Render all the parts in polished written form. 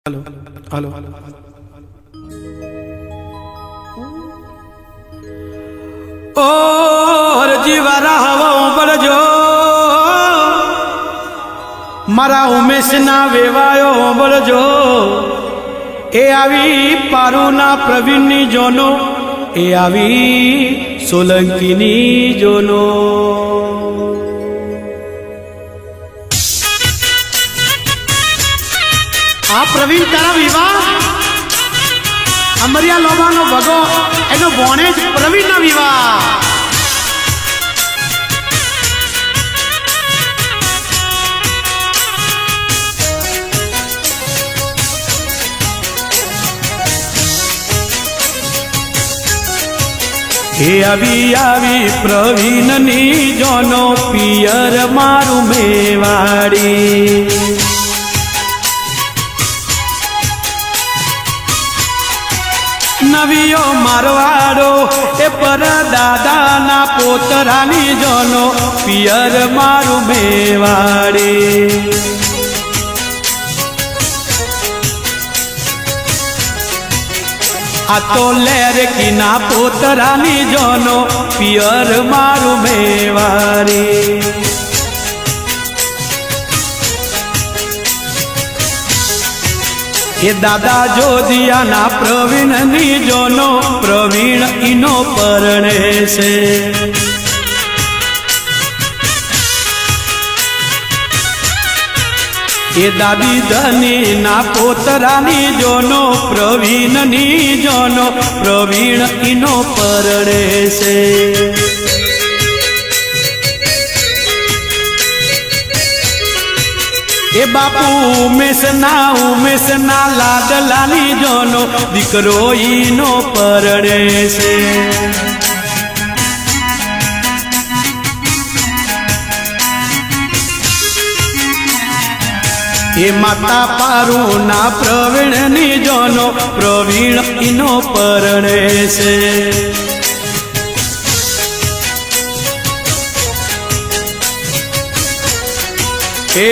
Hello hello और जीवारा हवा बड़जो मारा उमेश ना वेवायो बड़जो ए आवी पारूना प्रवीणनी जोनो ए आवी सोलंकीनी जोनो आ प्रवीण तारा विवाह अमरिया लोबानो भगो एनो बोणे प्रवीण ना विवाह हे आवी आवी प्रवीण नी जोनो पियर मारू मेवाड़ी नवियो मारवाड़ो ए पर दादा ना पोतरानी जोनो पियर मारू मेवाड़ी आ तो लेर की ना पोतरानी जोनो पियर मारू मेवाड़ी ये दादा जो दिया ना प्रवीण नी जोनो प्रवीण इनो परणे से ये दादी धनी ना पोतरानी जोनो प्रवीण नी जोनो प्रवीण इनो परणे से ए बापू उमेश ना लाडलानी जोनो दीकरो ईनो परणे से ए माता पारू ना प्रवीण नी जोनो प्रवीण इनो परणे से ए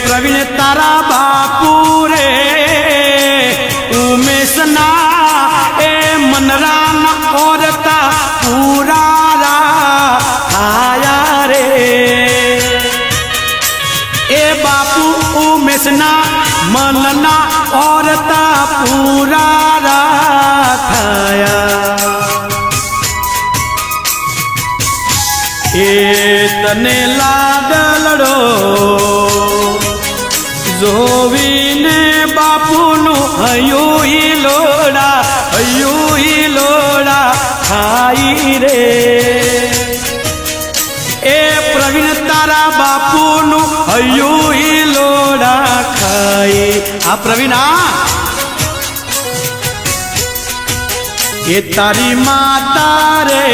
प्रवीण तारा बापू रे उमेश ना ए मनरा ना औरता पूरा रा आया रे ए बापू उमेश ना मनना औरता पूरा रा थाया ए तने लाडलड़ो जोवीने बापूनु हयू ही लोड़ा खाई रे ए प्रवीण तारा बापूनु हयू ही लोड़ा खाई आ प्रवीणा ये तारी माता रे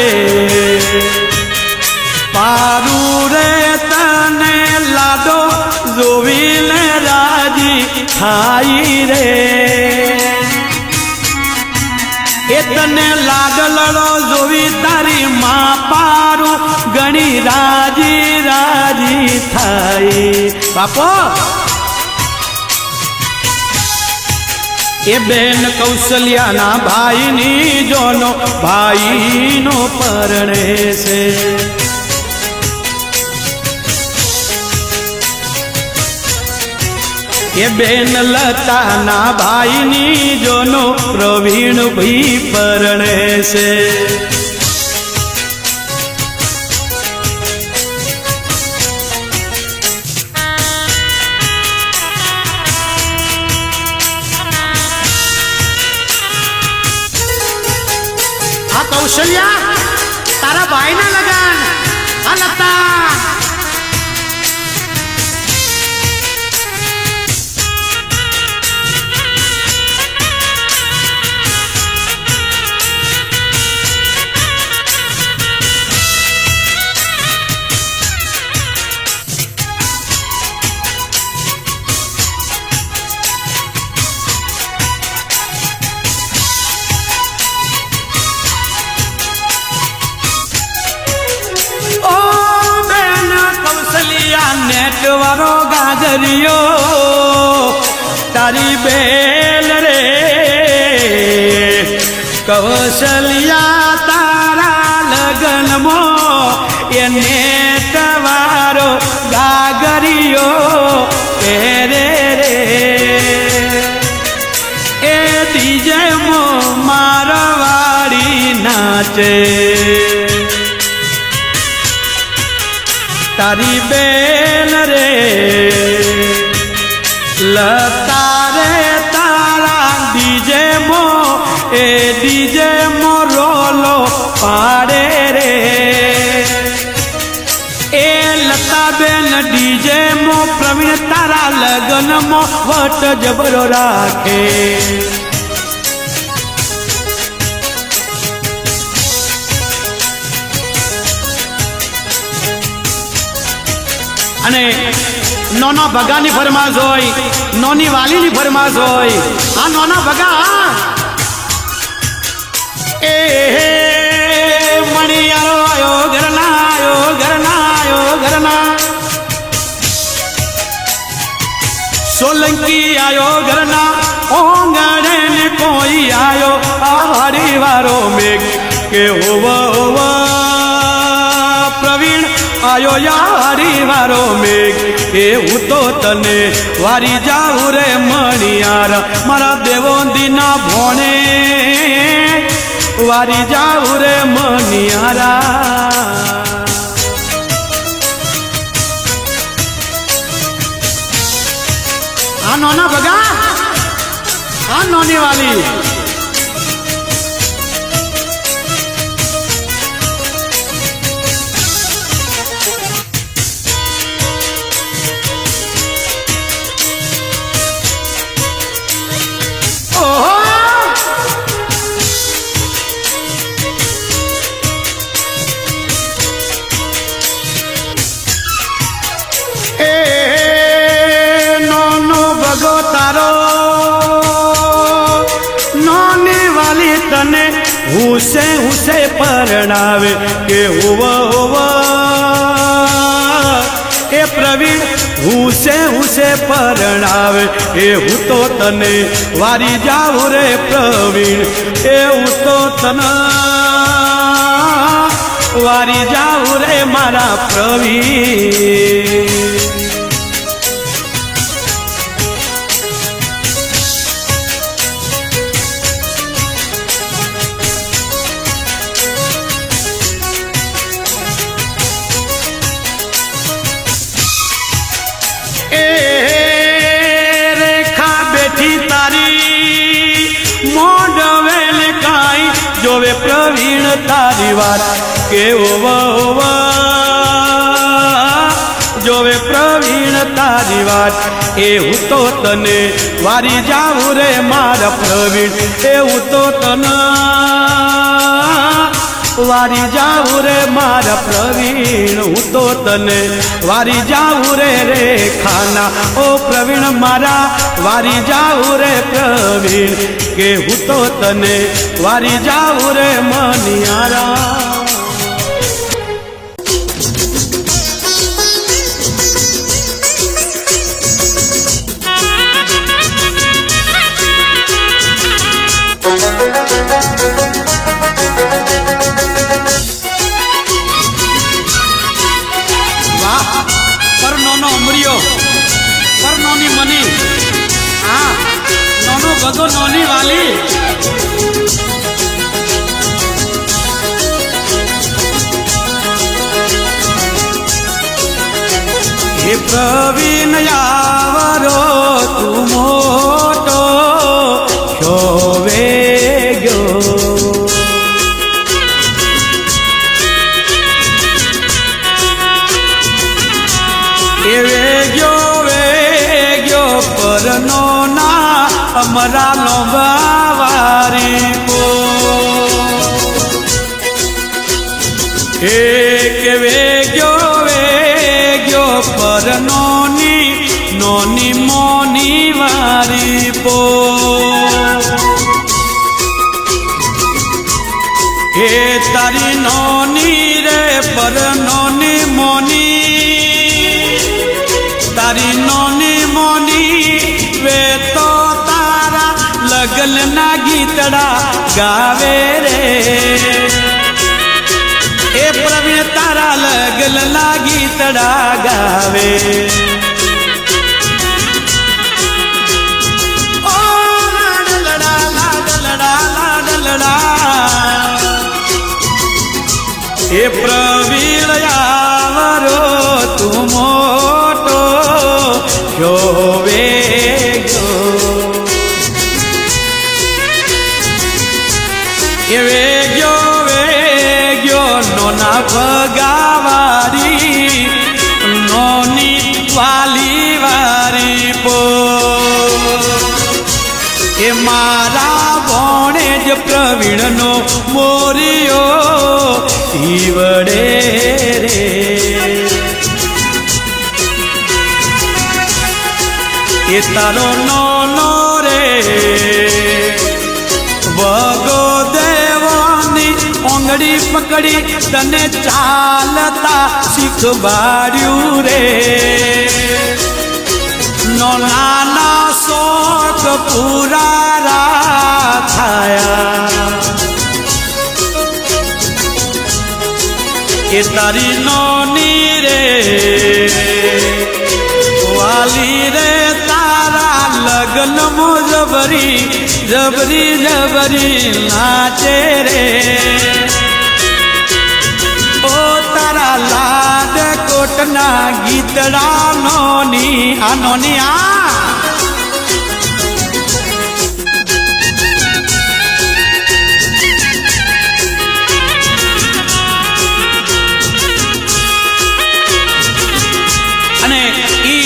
पारू रे तने लाडो जोवीले राजी थाई रे ए तने लाडलड़ो जोवी तारी माँ पारू गणी राजी राजी थाई बापो ए बेन कौशल्या ना भाई नी जोनो भाई नो परणे से ये बेन लता ना भाई नी जोनो प्रवीण भी परणे से आ कौशल्या तारा भाई ना लगन आ लता नेट वारो गाजरियो તારી બેલ રે કૌશલ્યા તારા લગનમાં એને તમારો ગાગરિયો પહેરે રે એ ડીજે મારવાડી નાચે તારી બેલ રે લતા રે તારા ડીજે એ ડીજે રોલો પાડે રે એ લતાબેન ડીજે પ્રવીણ તારા લગનમાં વટ જબરો રાખે અને નોના ભગાની ફરમાશ હોય નોની વાલીની ફરમાશ હોય આ નોના ભગા એ મણિયારો આયો ઘરના સોલંકી આયો ઘરના ઓંગણે ને કોઈ આયો આહારી વારો મેઘ કે હોવા પ્રવીણ આયો યારી વારો મેઘ કે હું તો તને વારી જાઉં રે મણિયાર મારા દેવોંદીના ભોણે વારી જાઉં રે મણિયારા આ નોના ભગા આ નોની વાલી તને હુસે પરણાવે કે એ પ્રવીણ હુસે પરણાવે એ હું તો તને વારી જાઉં રે પ્રવીણ એ હું તો તને વારી જાઉં રે મારા પ્રવીણ જોવે પ્રવીણ તારી વાત કેવો જોવે પ્રવીણ તારી વાત એવું તો તને વારી જાઉં રે મારા પ્રવીણ એવું તો તને વારી જાઉં રે મારા પ્રવીણ હું તો તને વારી જાઉં રે ખાના ઓ પ્રવીણ મારા વારી જાઉં રે પ્રવીણ કે હું તો તને વારી જાઉં રે મનિયારા ગગો નોની વાલી હે પ્રવીણ યાવરો તું મોટો શોવે ગયો એ વેગ્યો પરનો અમરા લોંબાવારી પો એક વેગ્યો પર નોની મોની વારી પો હે તારી નોની રે પર નોની મોની તારી નોની મોની વે તો લગનના ગીતડા ગાવે રે એ પ્રવીણ તારા લગનના ગીતડા ગાવે ઓ લાડલડા લાડલડા લાડલડા એ પ્રવીણ આવરો તું મોટો જોવે વેગ્યો નોના ભગાવારી નોની વાલી વારી પો એ મારા ભોણે જ પ્રવીણનો મોરિયો ઈવડે રે એ તારો નો રે વગો દેવાની ઓંગળી પકડી તને ચાલતા શીખવાડ્યું રે નો નાના શોખ પૂરા થાયા એ તારી નોની રે વાલી રે તારા લગ્ન મો જબરી જબરી જબરી નાચે રે ઓ તારા લાડ કોટના ગીતડા નોની આ નોની આ અને ઈ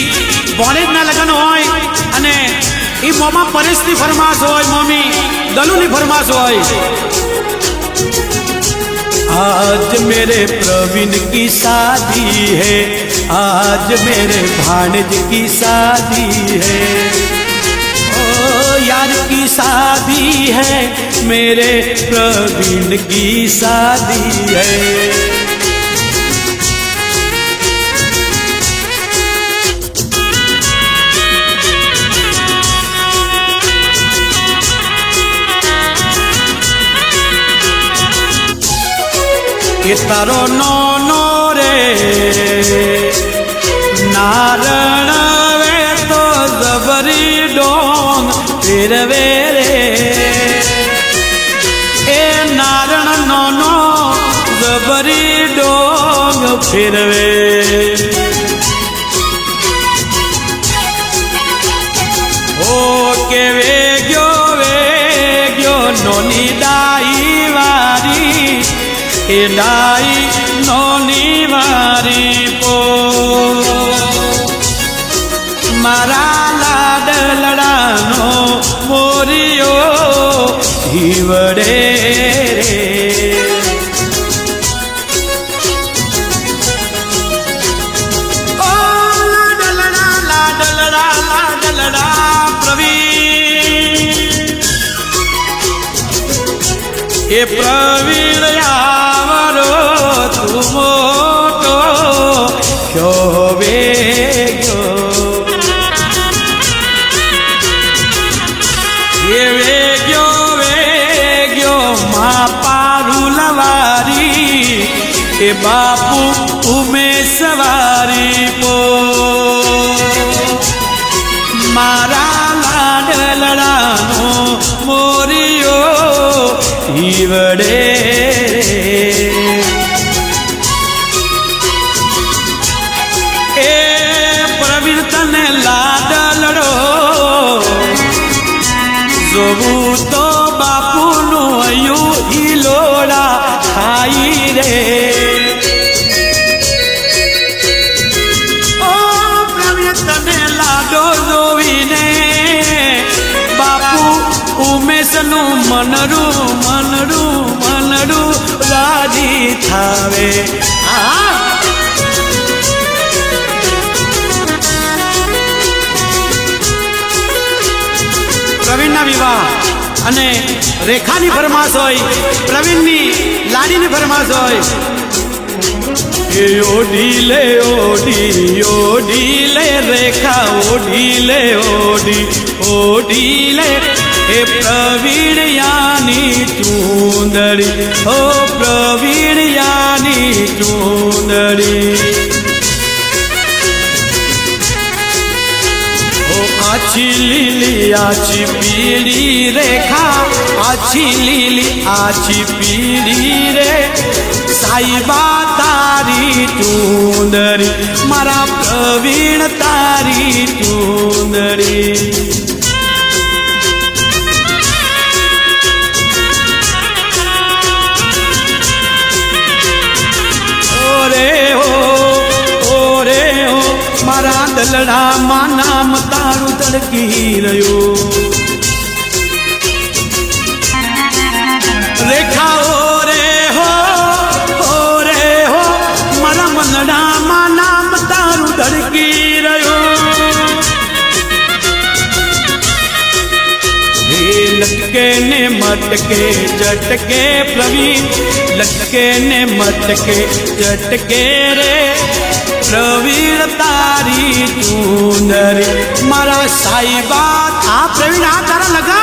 બોલેજના લગ્ન હોય અને ઈ મોમાં પરેશની ફરમાશ હોય મમ્મી દલુની ફરમાશ હોય आज मेरे प्रवीण की शादी है आज मेरे भाणज की शादी है ओ यार की शादी है मेरे प्रवीण की शादी है કે તારો નો રે નારણ વે તો જબરી ડોંગ ફેરવે રે એ નારણ નો જબરી ડોંગ ફેરવે ઓ કે વેગ્યો નોની દાઈ વારી એ ડાઈ નોની વારી પો મારા લાડલડાનો મોરિયો હીવડે રે ઓ લાડલડા લાડલડા લાડલડા પ્રવીણ એ પ્રવીણ તું મોટો જોવે વેગ્યો મા પારુલવારી એ બાપુ ઉમેશવારી પો મારા લાડલડાનો મોરિયો ઈવડે જોવું તો બાપુનું અયું ઈલોડા ખાઈ રે ઓ પ્રવીણ તને લાડો જોવીને બાપુ ઉમેશનું મનડું રાજી થાવે પ્રવીણના વિવાહ અને રેખાની ફરમાશ હોય પ્રવીણની લાડીની ફરમાશ હોય એ ઓઢી લે રેખા ઓઢી લે એ પ્રવીણયાની ચૂંદડી ઓ પ્રવીણયાની ચૂંદડી आछी लीली आछी पीड़ी रेखा आछी લીલી આછી પીળી રે સાઈબા તારી ચૂંદડી મારા પ્રવીણ તારી ચૂંદડી મારા દલડામાં નામ તારું તડકી રહ્યું રેખાઓ રે હો મારા મનડામાં નામ તારું તડકી રહ્યું હે લટકે ને મટકે ચટકે પ્રવીણ લટકે ને મટકે ચટકે રે પ્રવીણ તારી ચૂંદડી મારા સાઈબા આ પ્રવીણ આ તારા લગન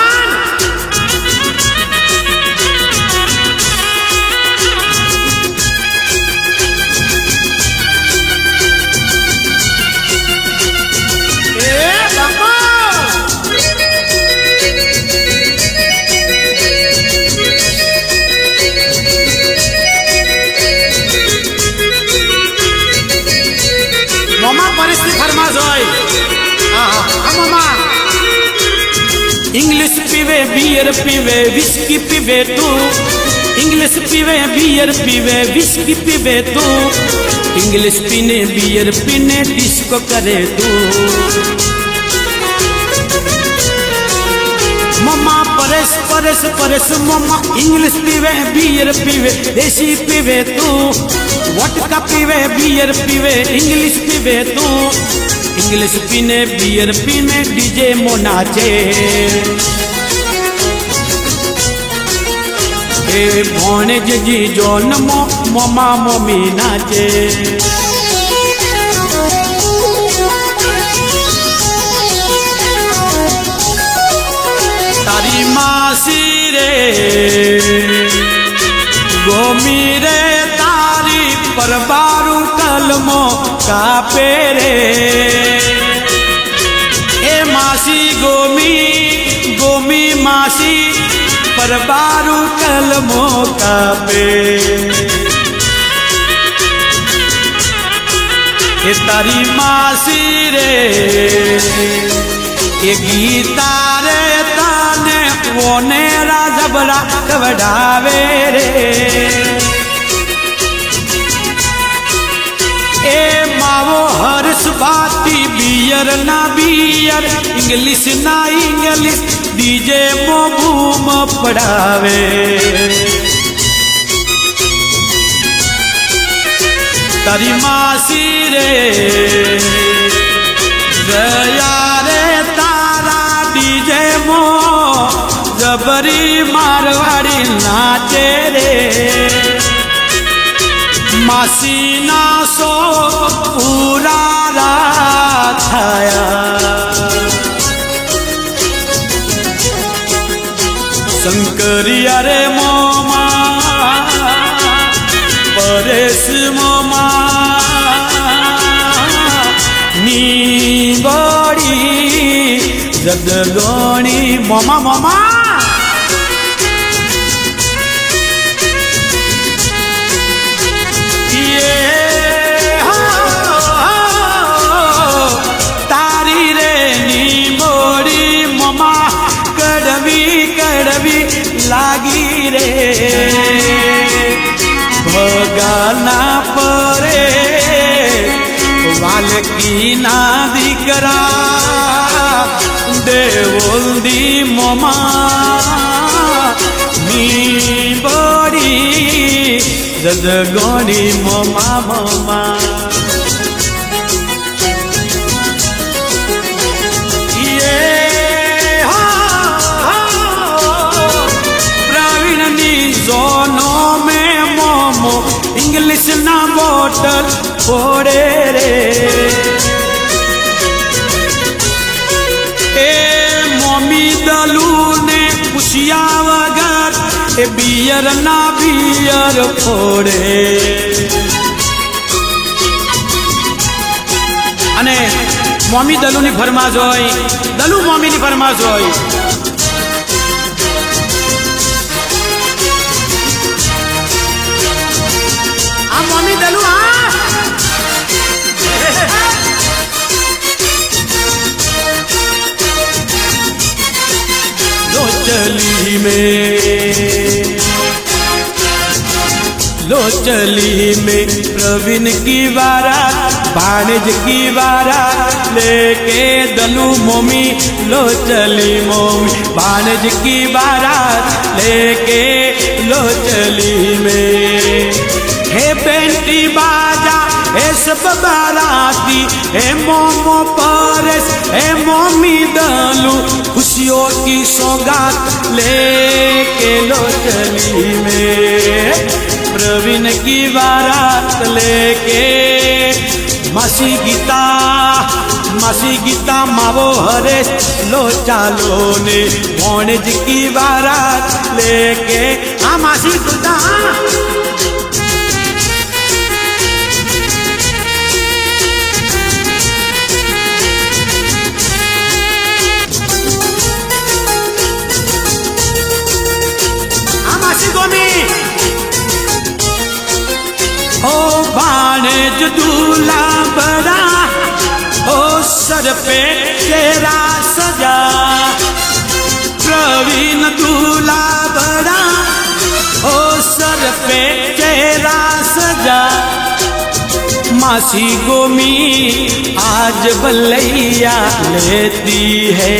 इंग्लिश पीवे बियर पीवे विस्की पीवे तू इंग्लिश पीवे बियर पीवे विस्की पीवे तू इंग्लिश पीने बियर पीने डिस्को करे तू मम्मा परेश परेश परेश मम्मा इंग्लिश पीवे बियर पीवे देसी पीवे तू वोडका पीवे बियर पीवे इंग्लिश पीवे तू इंग्लिश पीने बियर पीने डीजे मोनाचे ए भोने जी जोन मोमा मोमी नाचे तारी मासी रे गोमी रे तारी परबारू कलमो कापे रे ए मासी गोमी गोमी मासी परबारू कलमो कापे ए तारी मासी रे ए गीता रे ताने वोने राजबड़ा कवड़ावे रे ए मावो हर्ष बाती बियर ना बियर इंग्लिश ना इंग्लिश डीजे मो बूम पड़ावे तारी मासी रे गया रे तारा डीजे मो जबरी मारवाड़ी नाचे रे मासी ना सो पूरा रात आया शंकरिया रे मोमा परेश मोमा नी बड़ी जदगोणी मोमा मोमा लागी रे भगाना परे वालकी ना दीकरा देवोल्दी मोमा मी बड़ी जदगोनी मोमा मोमा दोनों में मोमो इंग्लिश ना बोतल फोड़े रे ए मोमी दलू ने એ બિયર ના બિયર ફોડે અને મોમી દલુની ફરમાશ હોય, દલુ મોમીની ફરમાશ હોય. આ મોમી દલુ लो चली में प्रवीण की बारात, भाणेज की बारात लेके दलू मोमी. लो चली मोमी भाणेज की बारात लेके लो चली में. हे बेंटी बाजा हे सब बाराती, हे मोमो परस हे मोमी दलू, खुशियों की सौगात लेके लो चली में. प्रवीण की बारात लेके मासी गीता मावो हरेश लो चालो ने. भाणेज की बारात लेके आ मासी गीता ओ भाणेज दूल्हा बड़ा, ओ सर पे तेरा सजा. प्रवीण दूल्हा बड़ा, ओ सर पे तेरा सजा. मासी गोमी आज बलैया लेती है.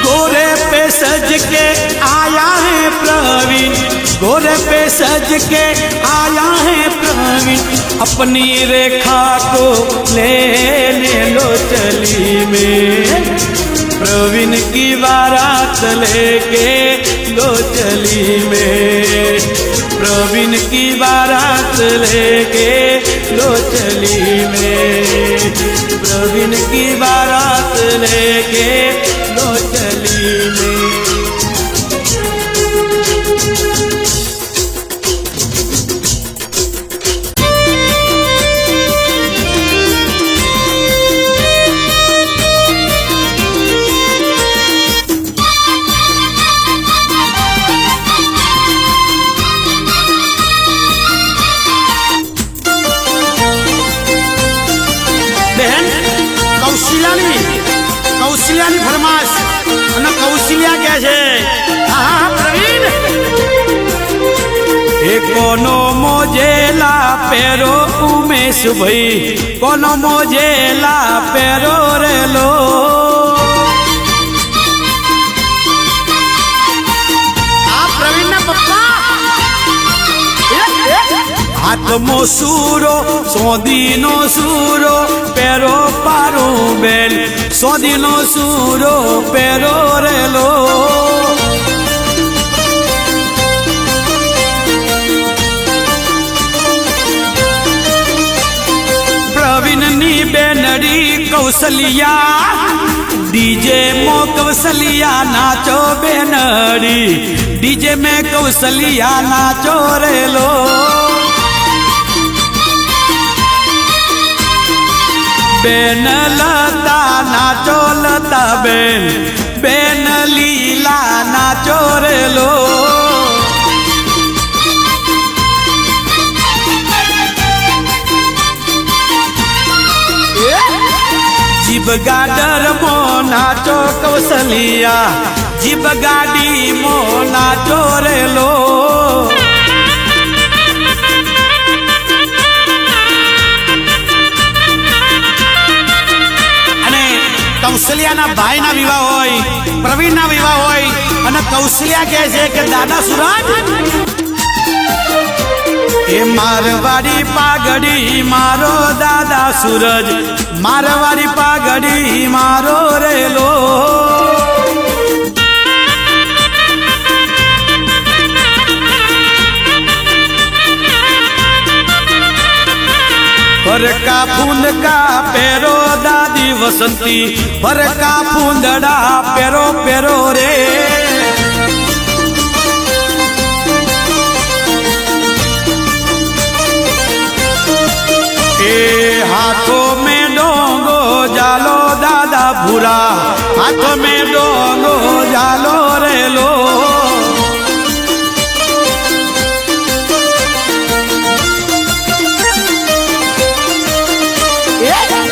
गोरे पे सज के आया है प्रवीण, गोरे पे सज के आया है प्रवीण. अपनी रेखा को ले लो चली में. प्रवीण की बारात लेके लो चली में. प्रवीण की बारात लेके लो चली में. प्रवीण की बारात लेके लो चली में. કૌશલ્યાની ફરમાશ અને કૌશલ્યા કહે છે હા પ્રવીણ એ કોનો મોજેલા પેરો ઉમેશ ભાઈ, કોનો મોજેલા પેરો રેલો. આ પ્રવીણના પપ્પા હાથમો સૂરો સોદીનો સૂરો પેરો પારો બેન, સોદીનો સૂરો પેરો રેલો. પ્રવીણની બેનડી કૌશલ્યા, ડીજે મો કૌશલ્યા નાચો બેનડી, ડીજે में કૌશલ્યા નાચો રેલો. बेन लता नाचो लता बेन, बेन लीला नाचो रेलो. जीब गाडर मो नाचो कौशलिया, जीब गाड़ी मो नाचो रेलो. કૌશલ્યાના ભાઈના વિવાહ હોય, પ્રવીણના વિવાહ હોય અને કૌશલ્યા કહે છે કે દાદા સુરજ એ મારવાડી પાઘડી મારો દાદા સુરજ, મારવાડી પાઘડી મારો રેલો. फरका फूल का पेरो दादी वसंती भरका फूंदड़ा पेरो पेरो रे हाथों में डोंगो जालो दादा भूरा हाथों में डोंगो जालो रे लो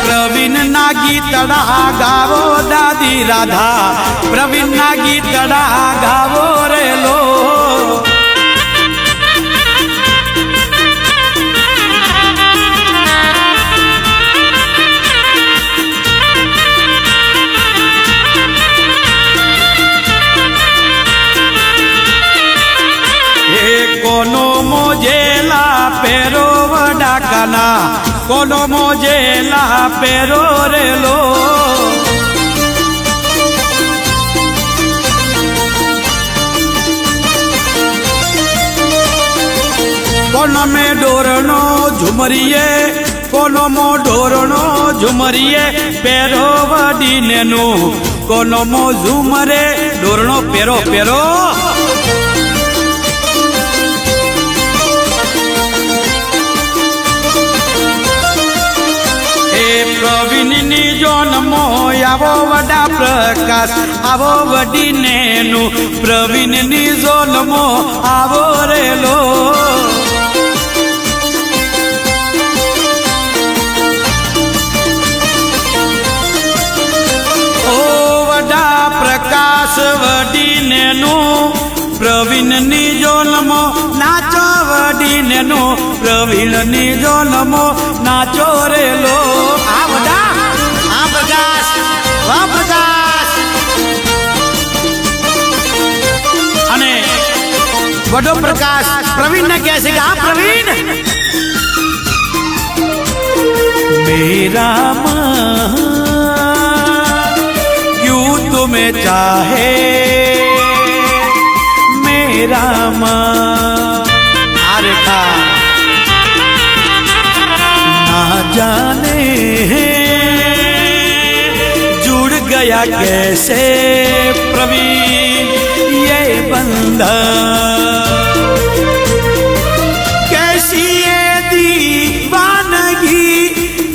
प्रवीण ना गीतड़ा गावो दादी राधा प्रवीण ना गीतड़ा गावो रे लो कोनो मोजेला पेरो वडा काना कोनो मोजेला पेरो रे लो कोनो में डोरनो झुमरिए कोनो मो डोरनो झुमरिए पेरो वडी नेनु कोनो मो झुमरे डोरनो पेरो पेरो प्रवीण नी जन्मो आवो वडा प्रकाश आवो वडी नेनु प्रवीण नी जन्मो आवो रे लो ओ वडा प्रकाश वडी नेनु प्रवीण नी जन्मो नाचो वडी नेनु प्रवीण नी जन्मो नाचो रे लो बड़ो प्रकाश प्रवीण ने कैसे कहा प्रवीण मेरा मन क्यों तुम्हें चाहे मेरा मन अरे का ना जाने जुड़ गया कैसे प्रवीण ये बंधन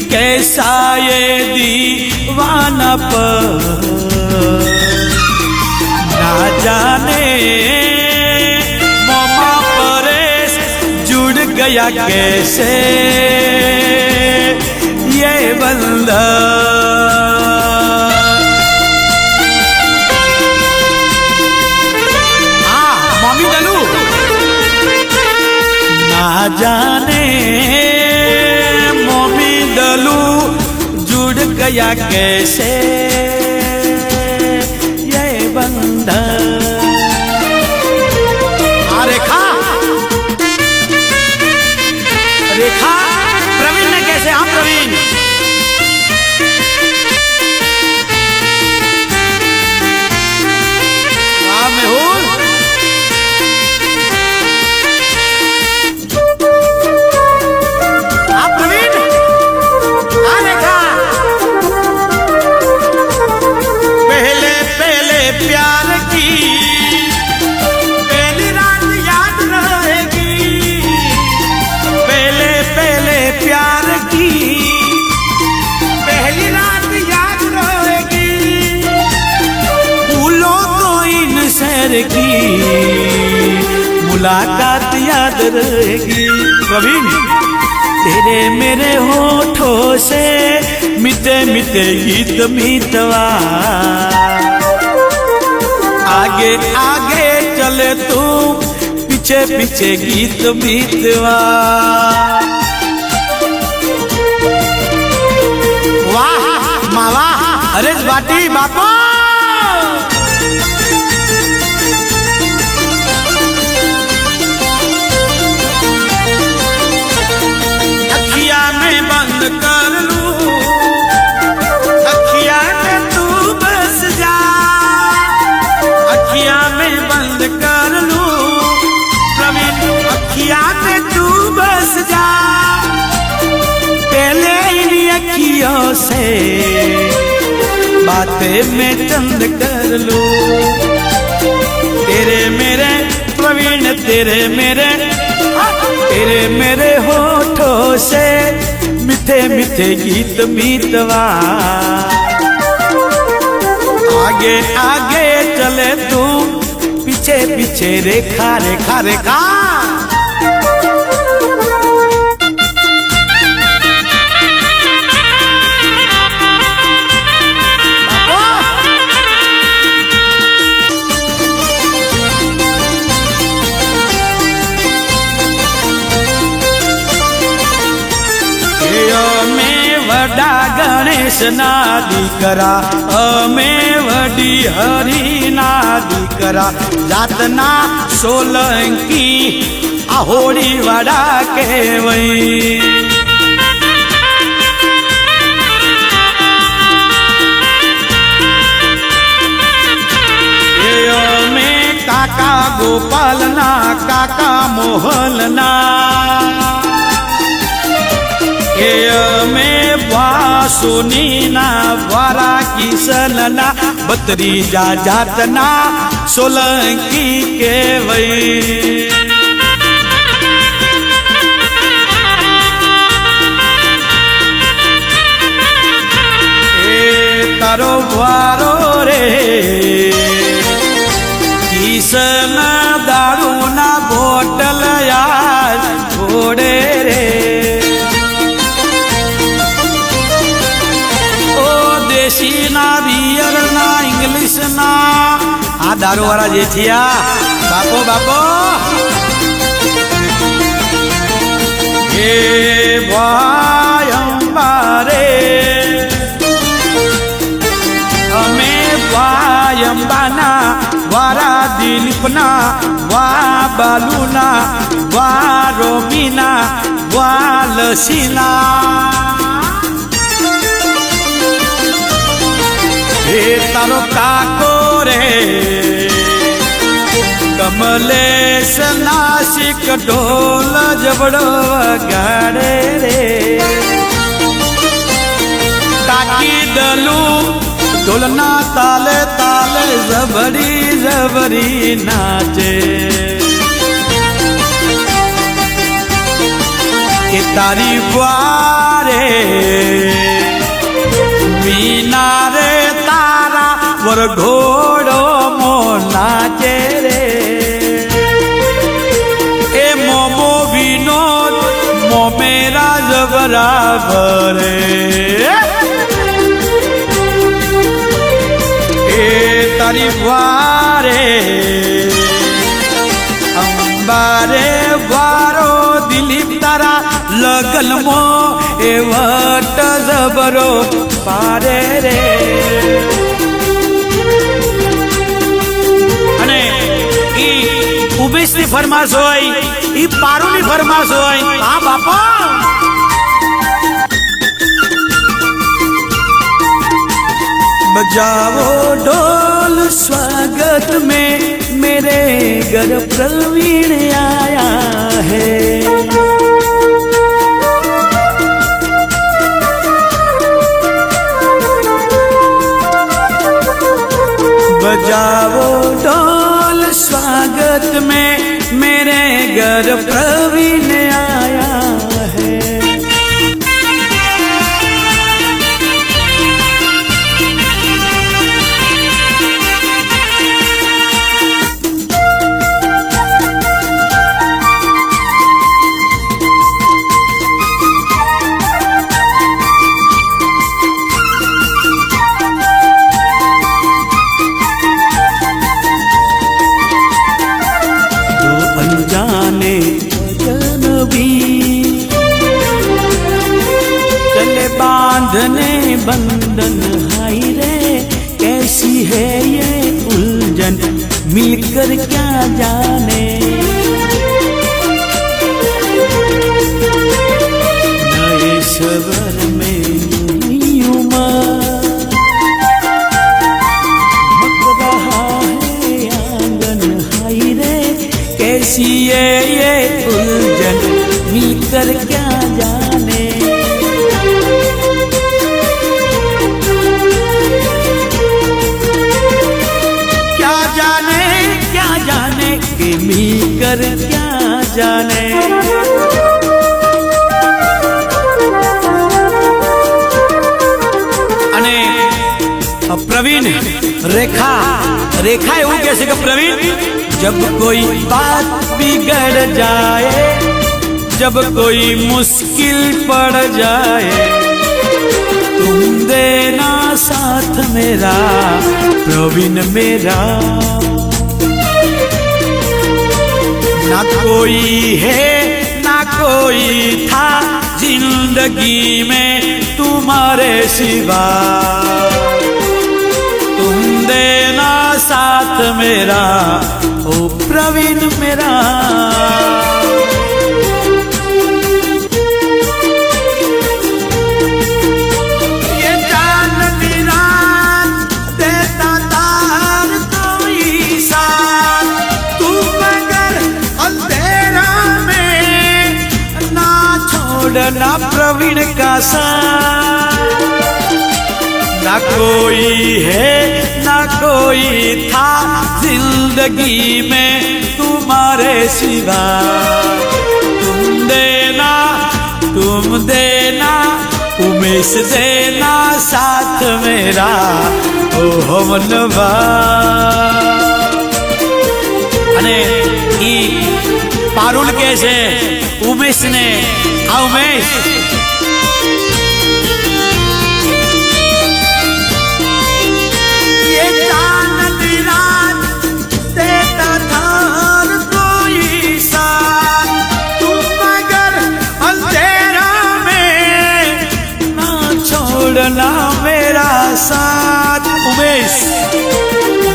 कैसा ये दीवाना ना जाने मामा परेश जुड़ गया कैसे ये बंधन मम्मी दलू ना जाने जुड़ गया कैसे ये बंधन रेखा रेखा प्रवीण ने कैसे हम प्रवीण मेहुल की मुलाकात याद रहेगी प्रवीण तेरे मेरे होठों से मिटे मिटे गीत मीतवा आगे आगे चले तू पीछे पीछे गीत मीतवा वाह मावा अरे बाटी बापा कर लूं अखियां में तू बस जा अखियां में बंद कर लूं प्रवीण अखियां में तू बस जा पहले इन अखियों से बातें मैं चंद कर लूं। तेरे मेरे प्रवीण तेरे मेरे होठों से मीठे मीठे गीत मीतवा। आगे आगे चले तू पीछे पीछे रेखा रेखा रेखा। वडा गणेश ना दीकरा अमे वडी हरि ना दीकरा जातना सोलंकी आहोड़ी वाड़ा कहवई। में काका गोपाल ना काका मोहन ना में वासुनी ना वारा किशन ना बतरीजा जातना सोलंकी के वही। तारो वारो रे किशन दारू ना बोतल यार छोड़े रे। देशी ना बियर ना इंग्लिश ना आ दारू वाला जे थिया बापो बापो। हे भाई अंबारे हमें भाई अंबाना वारा दिलीपना वा बालूना वा रोमीना वा लसीना। हे तारो काको रे कमलेश नासिक ढोल जबड़ो गाड़े रे। ताकी डलू ढोलना ताले ताले जबरी जबरी नाचे। के तारी वारे मीना रे तारा वर घोड़ो मो नाचे रे। ए मोमो विनोद मो मेरा जबरा भरे। ए तारी वारे अंबारे वारो दिलीप तारा लगल मो ए वट जबरो पारे रे। अने ई उबीसनी फरमाश होय ई पारूनी फरमाश होय। हां बापा बजाओ ढोल स्वागत में मेरे घर प्रवीण आया है। बजाओ ढोल स्वागत में मेरे घर प्रवीण आया है। बांधने बंधन हाय रे कैसी है ये उलझन मिलकर क्या जाने। नए सबर में मक रहा है आंगन हाय रे कैसी है ये उलझन मिलकर क्या जाने। धीमी कर क्या जाने। અને પ્રવીણ રેખા એવું કહે છે કે પ્રવીણ, जब कोई बात बिगड़ जाए, जब कोई मुश्किल पड़ जाए, तुम देना साथ मेरा प्रवीण मेरा। ना कोई है ना कोई था जिंदगी में तुम्हारे सिवा, तुम देना साथ मेरा ओ प्रवीण मेरा। ये चांदनी रात देता तार कोई साथ, तू मगर अंधेरा में ना छोड़ना प्रवीण का साथ। ना कोई है ना कोई था जिंदगी में तुम्हारे सिवा, तुम देना उमेश देना साथ मेरा ओ हमनवा। અને ઈ પારુલ કે છે ઉમેશ ને, આ ઉમેશ ना मेरा साथ उमेश।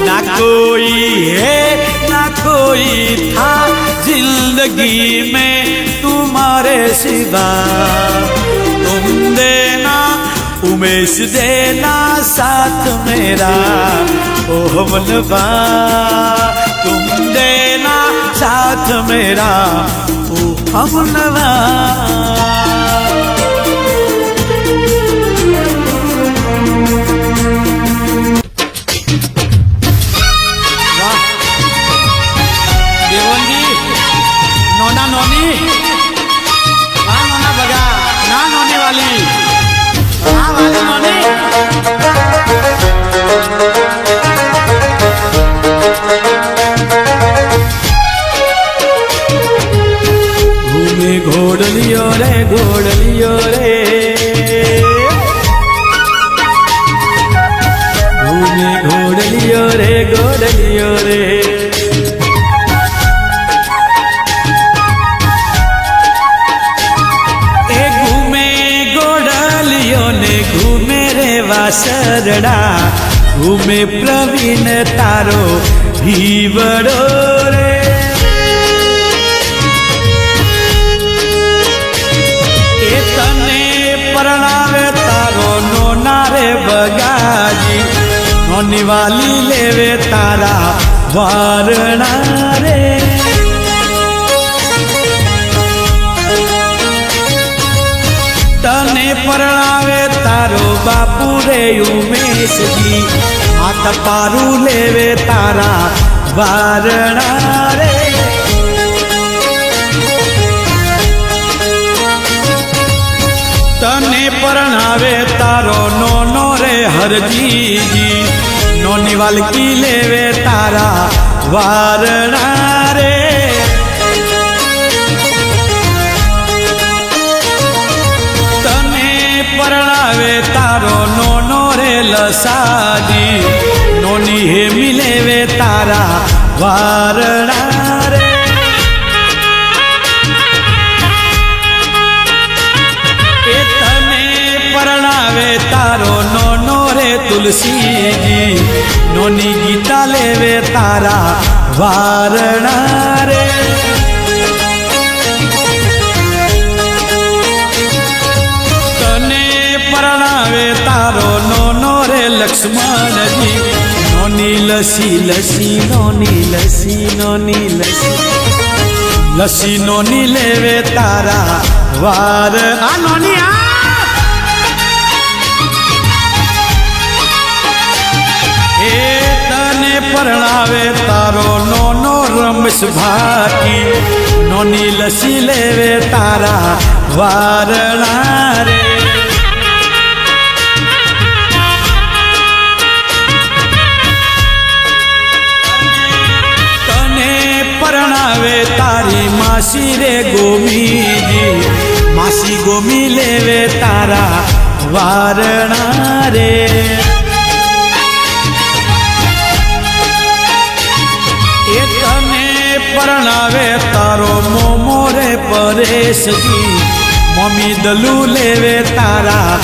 ना कोई है ना कोई था जिंदगी में तुम्हारे सिवा, तुम देना उमेश देना साथ मेरा ओ हमनवा, तुम देना साथ मेरा ओ हमनवा। घोड़लियो रे घोड़लियो रे, घूमे घोड़लियो रे घोड़लियो रे। ए घूमे घोड़लियो ने घूमे रे वासरड़ा, घूमे प्रवीण तारो भीवड़ो रे। परणावे तारो नोना रे बगाजी, नोनी वाली लेवे तारा वारणा रे। तने परणावे तारो बापू रे उमेश जी, हाथ पारू लेवे तारा वारणा रे। तने परणावे तारो नोनो रे हरजी जी, नोनी वालकी लेवे तारा वारणा रे। तने परणावे तारो नोनो रे लसाजी, नोनी हे मिलेवे तारा वारणा रे। परणावे तारो नोनो रे तुलसी जी, नोनी गीता लेवे तारा वारणा रे। तने परणावे तारो नोनो रे लक्ष्मण जी, नोनी लसी लसी नोनी लसी नोनी लसी लसी नोनी लेवे तारा वार। आ नोनी आ तने પરણાવે તારો નોનો રમેશ ભાટી નોની લસી લેવે તારા વારણા રે તને પરણાવે તારી માસી રે ગોમીજી માસી ગોમી લેવે તારા વારણા રે એ તને પરણાવે તારો મોમો રે પરેશજી મમ્મી દલુ લેવે તારા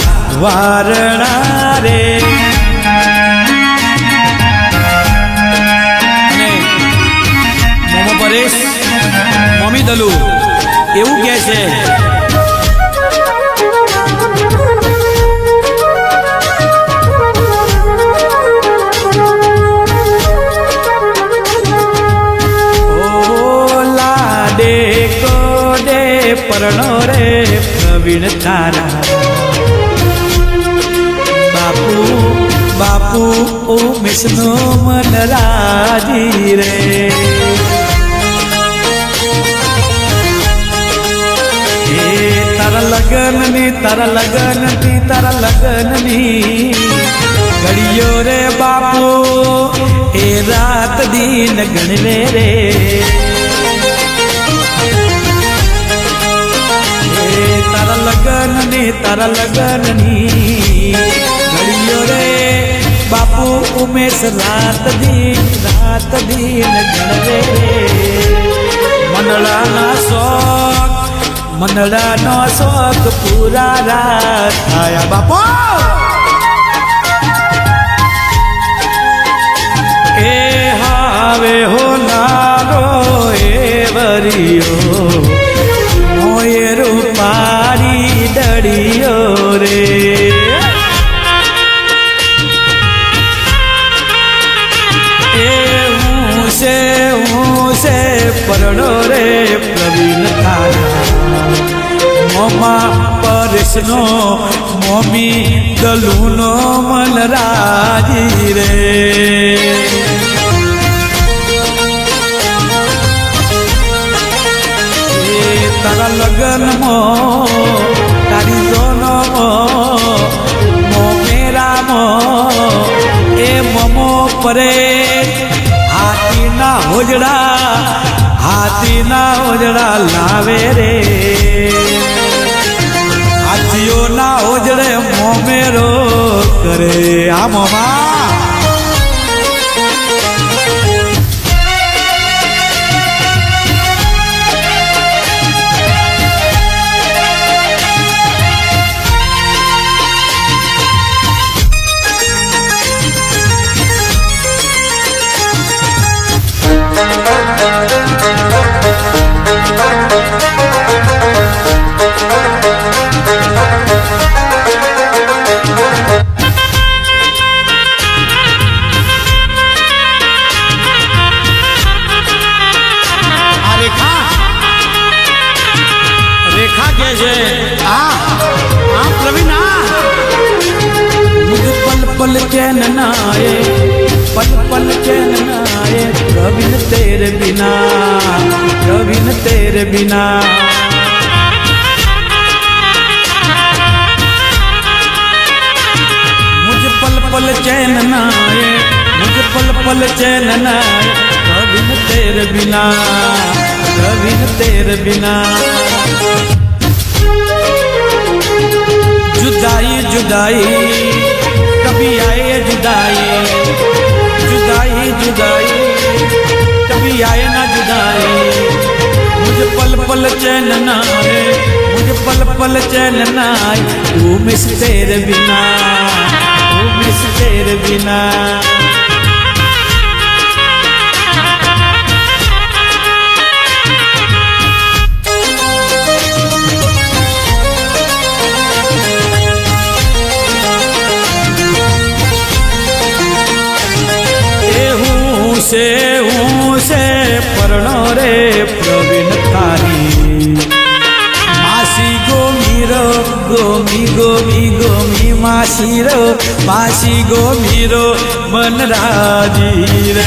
વારણા રે મોમો પરેશ મમ્મી દલુ એવું કહે છે પરણો રે પ્રવીણ તારા બાપુ બાપુ ઉમેશનો મન રાજી રે તારા લગનની ઘડીઓ રે બાપુ એ રાત દિન ગણવે રે તારા લગનની ઘડીઓ રે બાપુ ઉમેશ રાત દિન ગણવે રે મંડળાનો શોખ પૂરા રાત થયા બાપુ એ હાવે હો નારો એ વરિયો મોય રૂપારી દડિયો રે એ હું છે પરણો રે પ્રવીણ તારા મોમા પરેશનો મમ્મી દલુનો મન રાજી રે તારા લગનમાં તારી જોનમાં મોમેરામાં એ મમો પરે હાથીના હોજડા લાવે રે હાથીઓના હોજડે મોમેરો કરે આ મોમા पल चैन नाए पल पल चैन नाए प्रवीण तेरे बिना मुझे पल पल चैन नाए प्रवीण तेरे बिना जुदाई कभी आए जुदाई कभी आए ना जुदाई मुझे पल पल चैन ना आए वो मिस तेरे बिना से परણો रे प्रवीण तारी मासी गोमी मासी गो मीरो मन राजी रे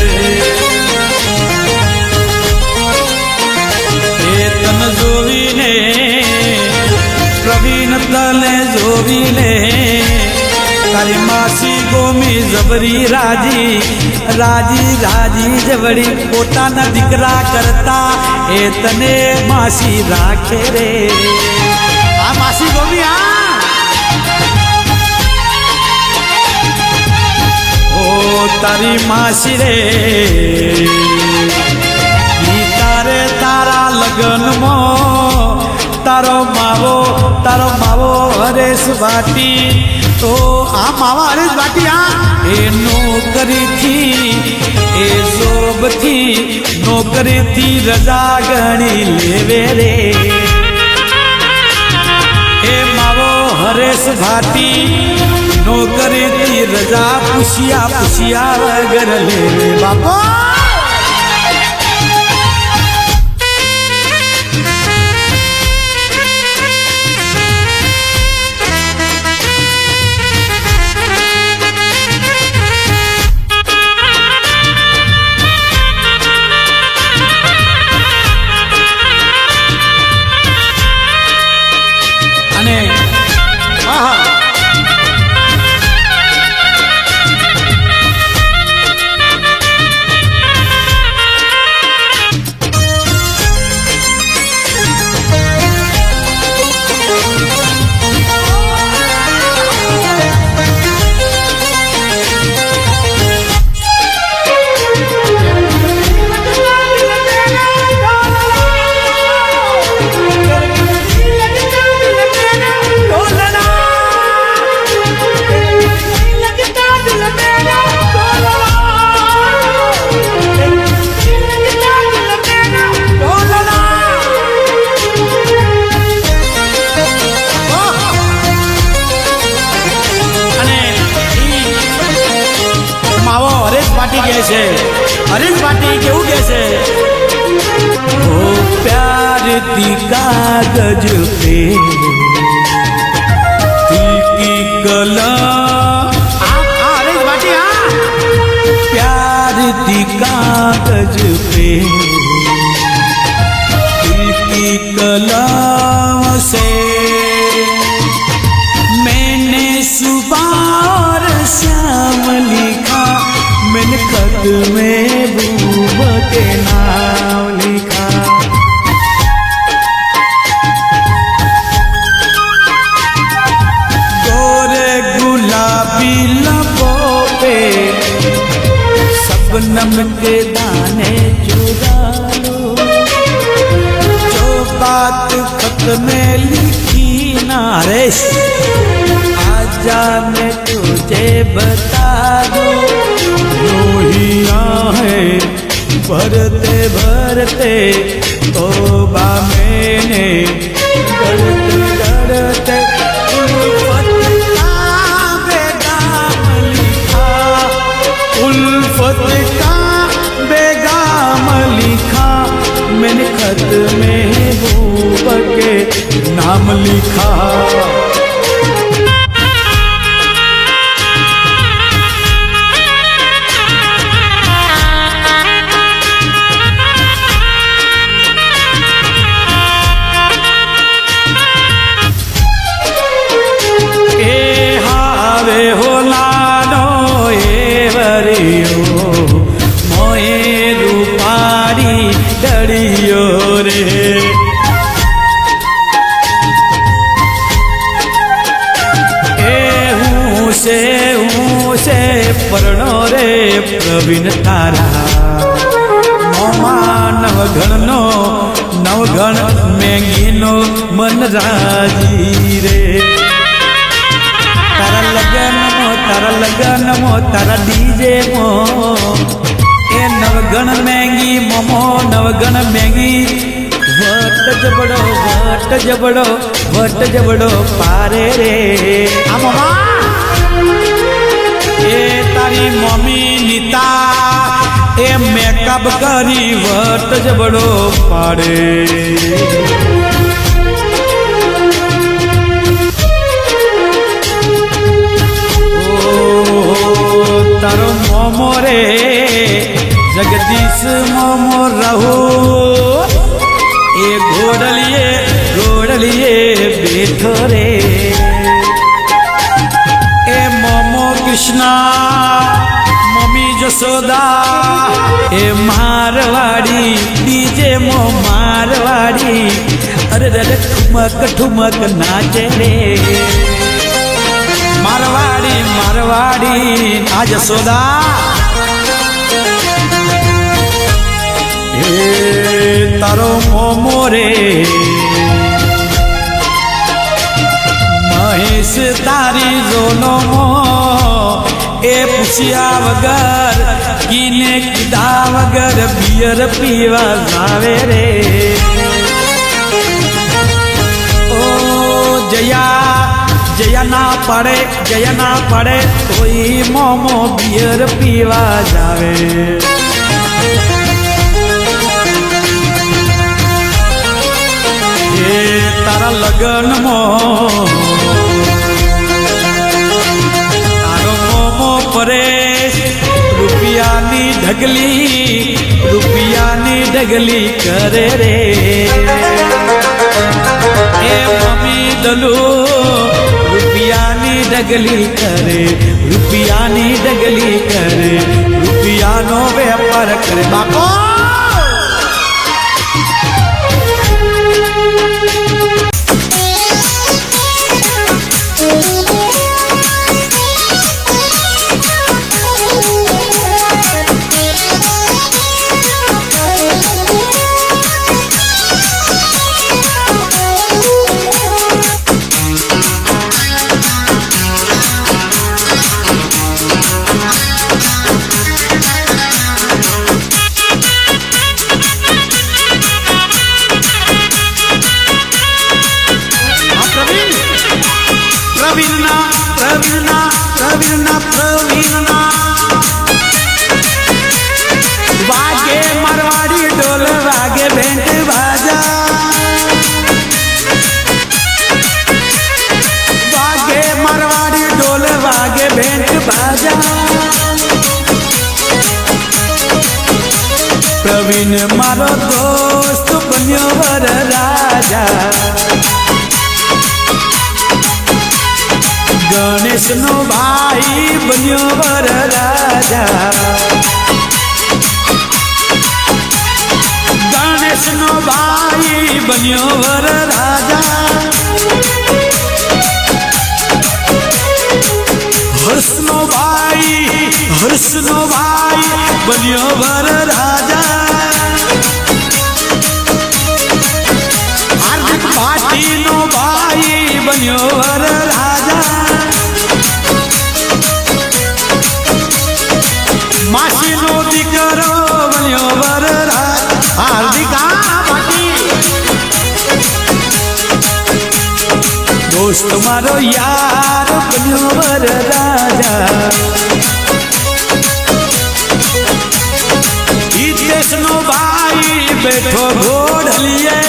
तन जोवीने प्रवीण तने जोवीने तारी मासी गोमी जबरी राजी राजी राजी जबरी पोताना दीकरा करता ए तने मासी राखे रे आ मासी गोमी आ ओ तारी मासी रे तारे तारा लगन मो तारो मावो हरेश भाटी तो आ मावा हरेश भाटी आ ए नौकरी थी ए जोब थी नौकरी थी रजा गणी लेवे रे ए मावो हरेश भाटी नौकरी थी रजा पुछिया वगर लेवे बापा हरीश पाटी केवू कैसे ओ प्यार दी कागज पे दिल की कलम हरीश पाटी प्यार दी कागज पे दिल की कलम से मैंने सुबह और शाम लिखा मैंने खत में बूब के नाम लिखा गोरे गुलाबी लबों पे शबनम के दाने चुरा लो जो बात खत में लिखी ना रे आजा मैं तुझे बता दूं लोहिया है भरते भरते तौबा मैंने डरते डरते उल्फत का बेगाम लिखा मैंने खत में बूब के नाम लिखा परणो रे प्रवीण तारा मोमा नवगण मेंगीनो मन राजी रे तारा लगन मो तारा डीजे मो ए नवगण मेंगी मोमो नवगण मेंगी वट जबड़ो पारे रे आ मोमा ए तारी मम्मी नीता ए मेकअप करी वट जबड़ो पाड़े તારો મોમો રે જગદીશ મોમો રહો એ ઘોડલીએ બેઠો રે એ મોમો કૃષ્ણા મમ્મી જશોદા એ મારવાડી ડીજે મો મારવાડી અરે રે ઠુમક ઠુમક નાચે રે મારવાડી મારવાડી આ જશોદા એ તારો મોમો રે મહેશ તારી જોનો મો એ પૂછ્યા વગર કીને કીધા વગર બિયર પીવા જાવે રે ઓ જયા ના પડે કોઈ મોમો બિયર પીવા જાવે એ તારા લગનમાં તારો મોમો પરેશ રૂપિયાની ઢગલી કરે રે એ મમ્મી દલુ રૂપિયાની ઢગલી કરે રૂપિયાનો વેપાર કરે બાપો પ્રવીણના વાગે મારવાડી ઢોલ વાગે બેન્ટ બાજા વાગે મારવાડી ઢોલ વાગે બેન્ટ બાજા પ્રવીણ મારો દોસ્ત બન્યો વર રાજા ગણેશ નો ભાઈ બન્યો વર રાજા ગણેશ નો ભાઈ બન્યો વર રાજા હર્ષ નો ભાઈ બન્યો વર રાજા હાર્દિક પાટી નો ભાઈ બન્યો વર રાજા માસી નો દીકરો બન્યો વર હાર્દિકા પાટી દોસ્ત મારો યાર બન્યો વર રાજા હિતેશ નો ભાઈ બેઠો ઘોડલીએ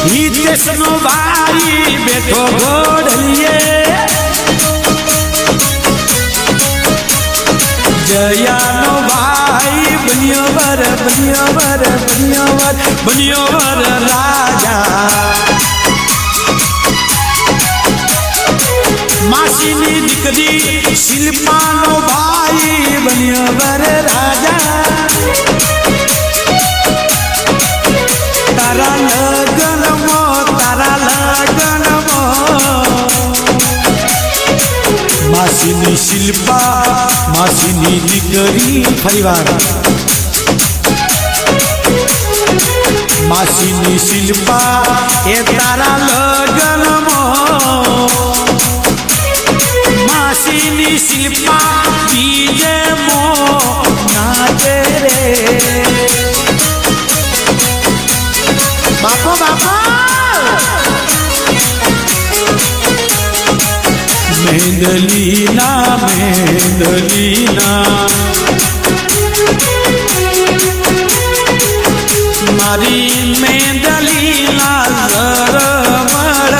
હિતેશ નો ભાઈ બેઠો ઘોડલીએ જયાનો ભાઈ બન્યો વર રાજા માસીની દીકરી શિલ્પાનો ભાઈ બન્યો વર રાજા તારા લગનમાં માસીની શિલ્પા માસીની દીકરી ફરીવાર માસીની શિલ્પા એ તારા લગનમાં માસીની શિલ્પા બીજે મો નાચે રે બાપો મેંદલીના મારી મેંદલીના ઝરમળ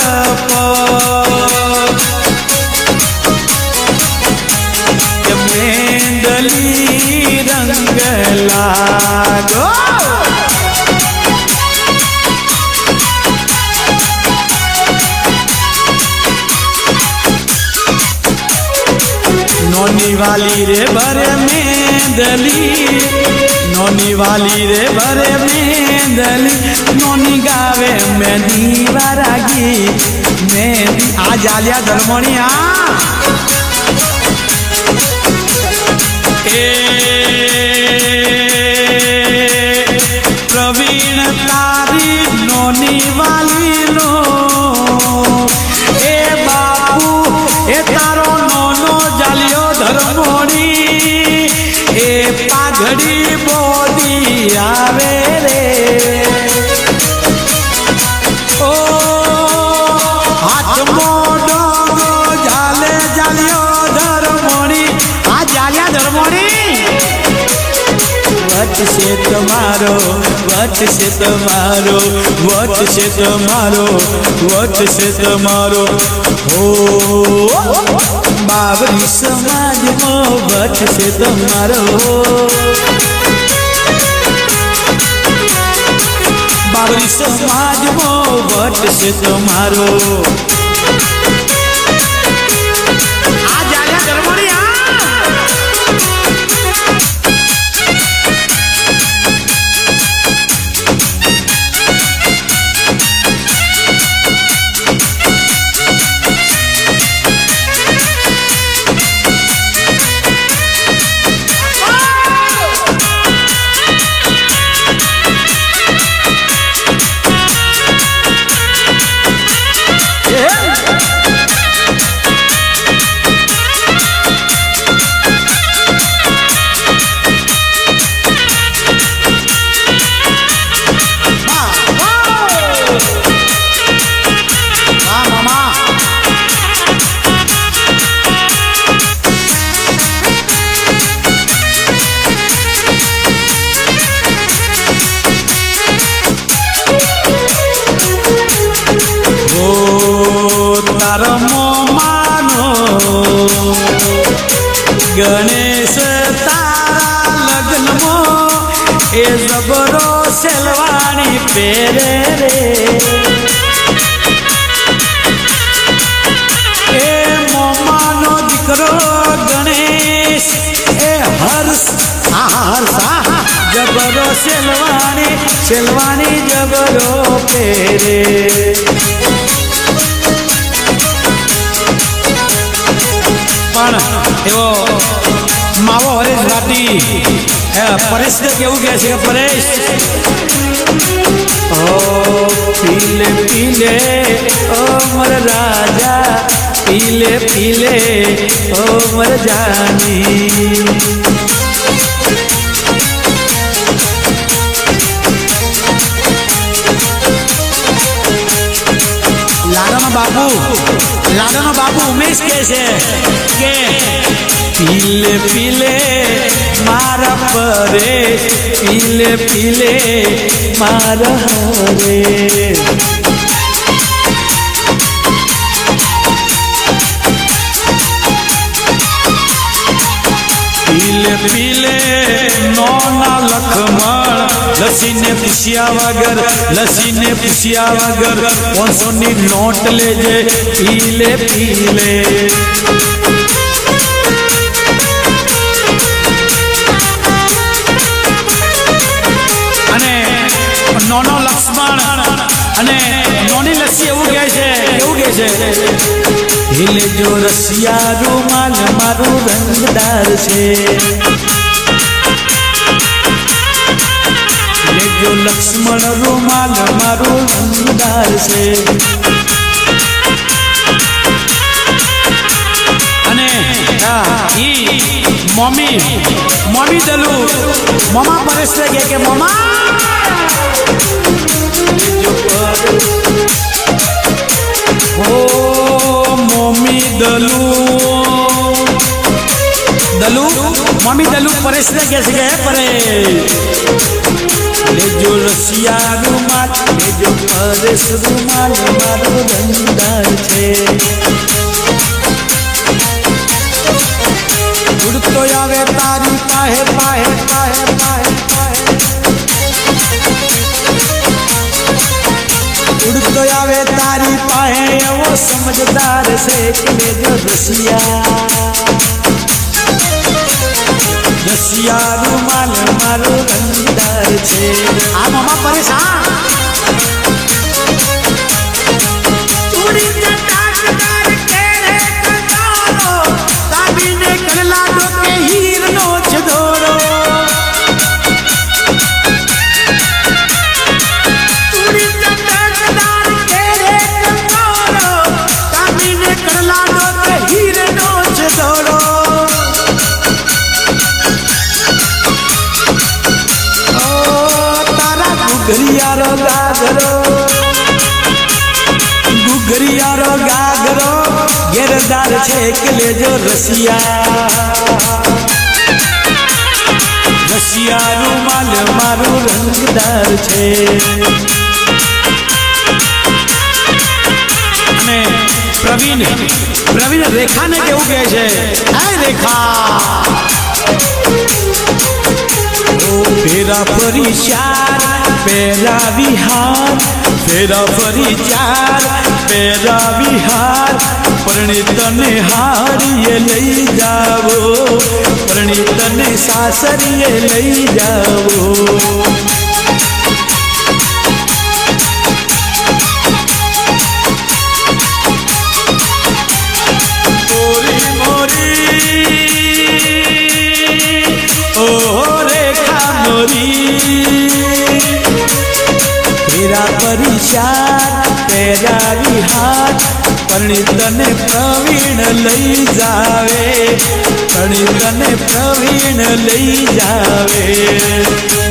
રંગ લાગો नोनी वाली रे भरे मेंदली नोनी वाली रे भरे मेंदली नोनी गावे मेहंदी वाला गीत मेहंदी आज आलिया धर्मणिया ए प्रवीण तारी नोनी वाली नो ए बापू ए तारो जालियो धर्मोणी ए पाघड़ी बोदी आवे रे ओ हाथ मोडो जाले जालियो धर्मोणी आ जालिया धर्मोणी वट से तुम्हारो वट से तुम्हारो वट से तुम्हारो वट से तुम्हारो हो बाबरी समाज मो वट से तुम्हारो बाबरी समाज मो वट से तुम्हारो गणेश तारा लग्न मो ए जबरो सेलवाणी पेरे रे ए मोमानो दीकरो गणेश ए हर्ष हर्षा जबरो सेलवाणी सेलवाणी जबरो पेरे एवो मावो हरेश भाटी परेश ने केवू कहे छे परेश ओ पीले पीले ओ मर राजा पीले पीले ओ मर जानी लाडनो बाबू उमेश कहे छे के पीले पीले मारा परेश पीले पीले मारा हरे पीले पीले नोना लखमण लसी ने पूछिया वगर 500 नी नोट ले जे पीले पीले नोनो लक्ष्मण अने नोनी लस्सी एवं कहे छे हिले जो रसिया रूमाल मारू रंगदार छे हिले जो लक्ष्मण रूमाल मारू रंगदार छे अने ई मम्मी दलू मामा परेश के मामा ओ मम्मी दलू मम्मी दलू परेश ने कैसे गए परे ले जो रसिया रूमाल ले जो परेश रूमाल मारो रंगदार छे उड़तो आवे तारी पाहे पाहे पाहे समझदार से के जो रसिया रसिया रुमाल मारो रंगदार छे आ मामा परेशान चूड़ी चटाकदार के रे कंगारो काबीने करला दो के हीर नो छदोरो चूड़ी चटाकदार के रे कंगारो काबीने करला दो के हीर नो छदोरो गुगरियारो गागरो गुगरियारो गागरो घेरदार छे के ले जो रसिया रसिया रुमाल मारू रंगदार छे અને પ્રવીણ પ્રવીણ રેખાને કેવું કહે છે આ રેખા फेरा फरी चार पेरा विहार फेरा फरी चार पेरा विहार परिणित ने हारिये लई जावो परिणित ने सासरिये लई जावो पेरा विहार परिणित ने प्रवीण लई जावे परिणित ने प्रवीण लई जावे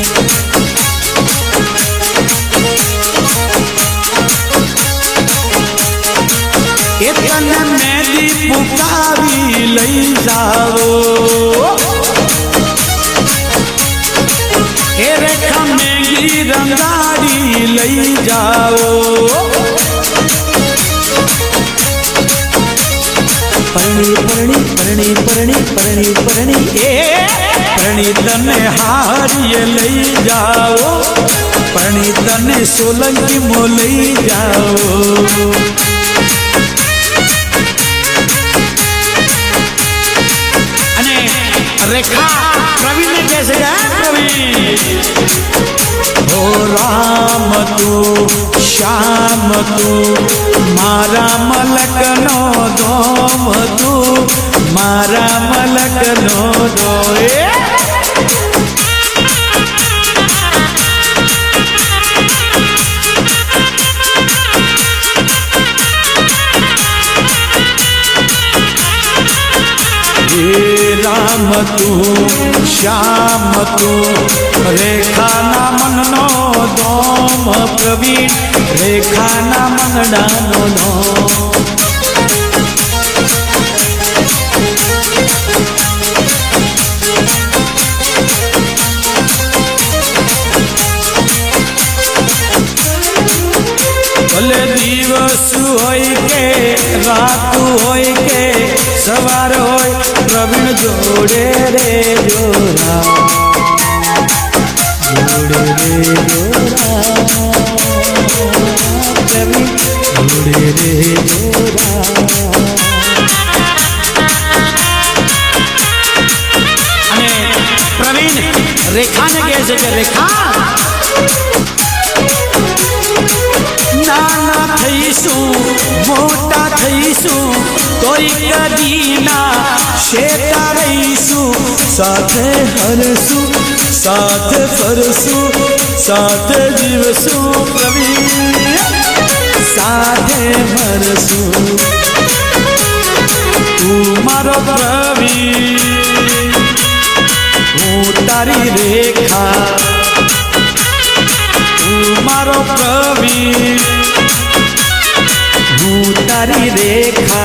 इतने मेदी पुकावी लई जावो ए रेखा मेगी रंगाड़ी लई जाओ परणी परणी परणी परणी परणी परणी ए परणी तने हारिये लई जाओ परणी तने सोलंकी मो लई जाओ अने रेखा प्रवीण ने कैसे जाए प्रवीण ओ राम तू श्याम तू मारा मलक नो दोम तू मारा मलक नो दो राम तू श्याम तू रेखा ना मन नो दोम प्रवीण रेखा ना मंगड़ा नो दोम भले दिवस होय के रात होय के सवार होय प्रवीण जोड़े रे जोरा जोड़े रे जोरा प्रवीण जोड़े रे जोरा અને પ્રવીણ રેખાને કહે છે કે રેખા નાના થઈશું મોટા થઈશું તોય કદી ના શેતા રહીશું સાથે હરશું સાથે ફરશું સાથે જીવશું પ્રવીણ સાથે મરશું તું મારો પ્રવીણ હું તારી રેખા मारो प्रवीण हूँ तारी रेखा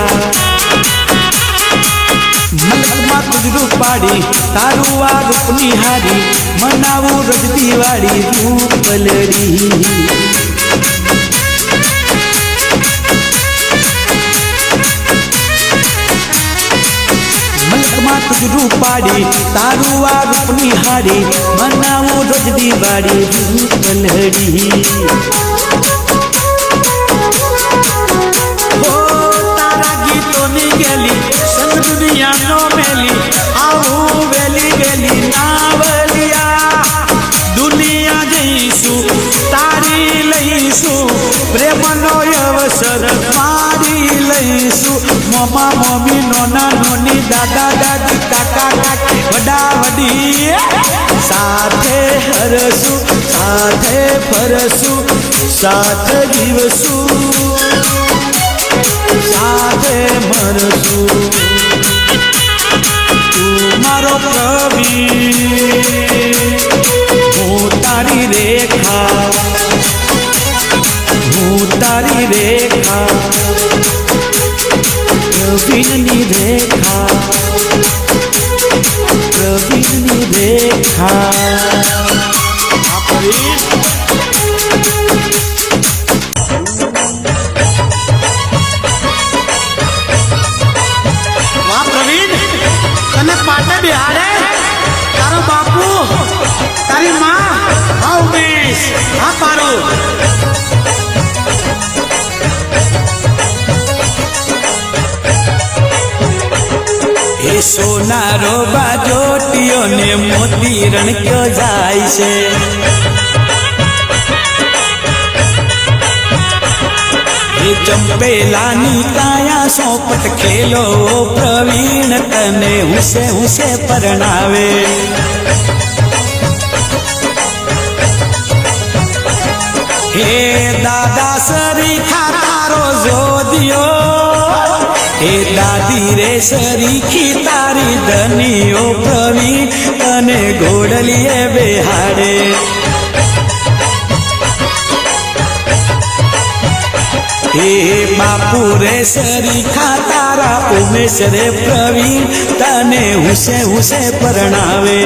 मलक मा गुजरू पाड़ी तारू आ रूप निहारी मनावू रोज दिवाड़ी रूप पलड़ी मलक मा गुजरू पाड़ी तारू आ रूप निहारी मनावू रोज दिवाड़ी रूप पलड़ी મરશું સાથે જીવશું સાથે મરશું તું મારો પ્રવીણ હું તારી રેખા હું તારી રેખા પ્રવીણની રેખા પ્રવીણની રેખા पाटे बिहारे तारो बापू तारी माँ हाँ उमेश हाँ पारो ए सोनारो बाजोटियों ने मोती रण क्यों जाय से चंपेलानी काया सोपट खेलो प्रवीण तने हुसे हुसे परणावे हे दादा सरी खातारो जोदियो हे दादी रे सरी की तारी धनियो प्रवीण तने घोड़लिए बेहाड़े हे बापू रे सरीखा तारा उमेश रे प्रवीण तने हुसे हुसे परणावे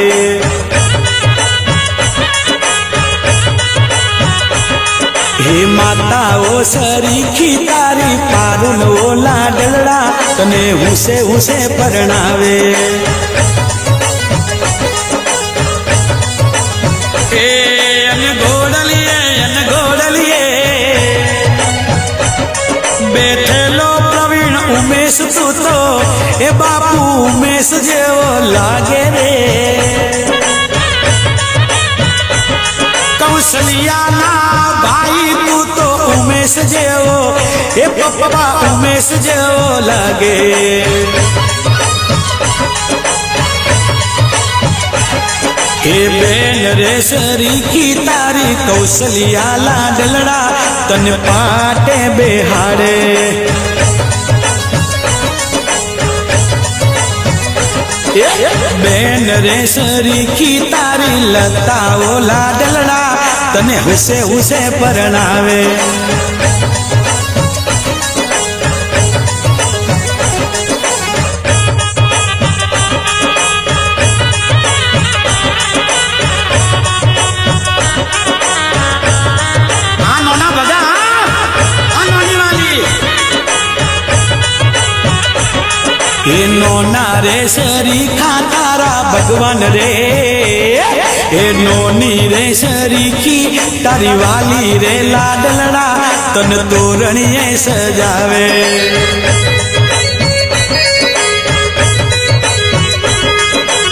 हे माता ओ सरीखी तारी पारुल ओ लाडलड़ा तने हुसे हुसे परणावे बैठेलो प्रवीण उमेश तू तो ए बापू उमेश जेवो लागे रे कौशल्या ना भाई तू तो उमेश जेवो ए पप्पा उमेश जेवो लागे हे बेन रे सरीखी तारी कौशल्या लाडलड़ा तन पाटे बेहाड़े बेन रे सरीखी तारी लताओ लाडलड़ा तने हुसे हुसे परणावे ए नोना रे सरीखा तारा भगवान रे ए नोनी रे सरीखी तारी वाली रे लाडलड़ा तन तोरणिए सजावे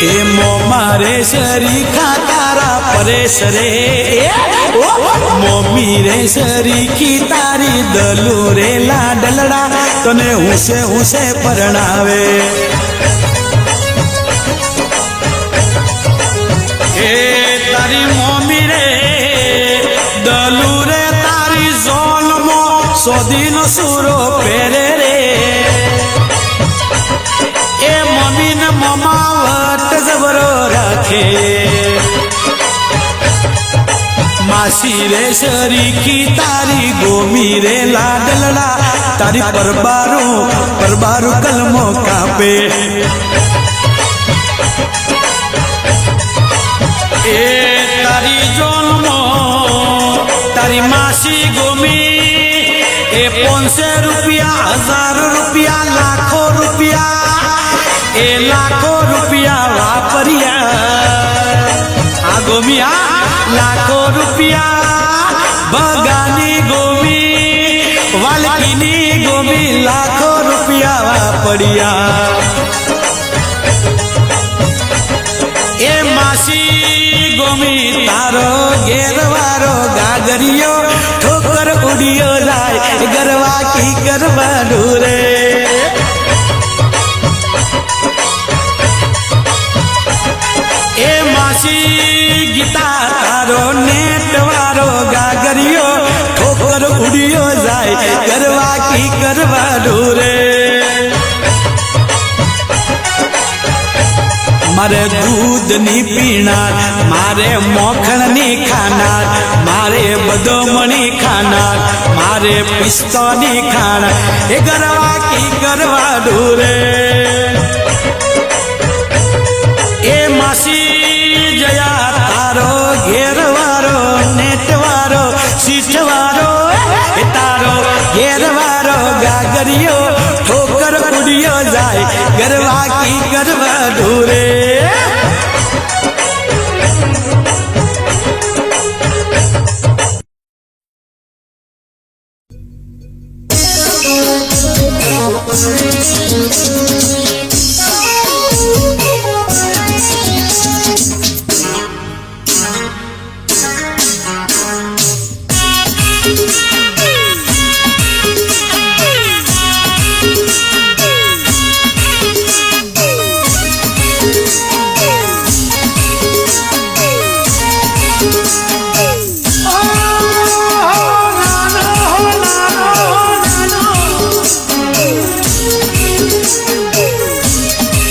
ए मोमा रे सरीखा तारा परेश रे मोमी रे सरीखी तारी दलू रे लाडलड़ा तने हुसे हुसे परणावे ए तारी मोमी रे दलू रे तारी जोलमो सोदीन सुरो पेरे रे ए मम्मी न ममा वट जबरो राखे मासी रे सरीखी तारी गोमी रे लाडलड़ा तारी परबारू कलमो कापे ए तारी जोलमो तारी मासी गोमी ए 500 रुपया 1000 रुपया लाखों रुपया ए लाखों रुपया वापरिया आ गोमिया लाखों रुपया बगानी गोमी वालकिनी गोमी लाखों रुपया वापरिया ए मासी गोमी तारो घेरवारो गागरियो ठोकर उड़ियो जाए गरवा की गरबा ढूरे ए मासी गीता तारो नेट वारो गागरियो ગરવા કી કરવાનું રે મારે દૂધની પીનાર મારે મોખણની ખાનાર મારે બદામની ખાનાર મારે પિસ્તાની ખાનાર એ ગરવા કી કરવાનું રે એ માસી જયા તારો ઘેરવારો નેટવારો શીશવારો એ તારો ઘેરવારો ગાગરિયો ઠોકર ઉડિયો જાય ગરવા કી કરવાનું રે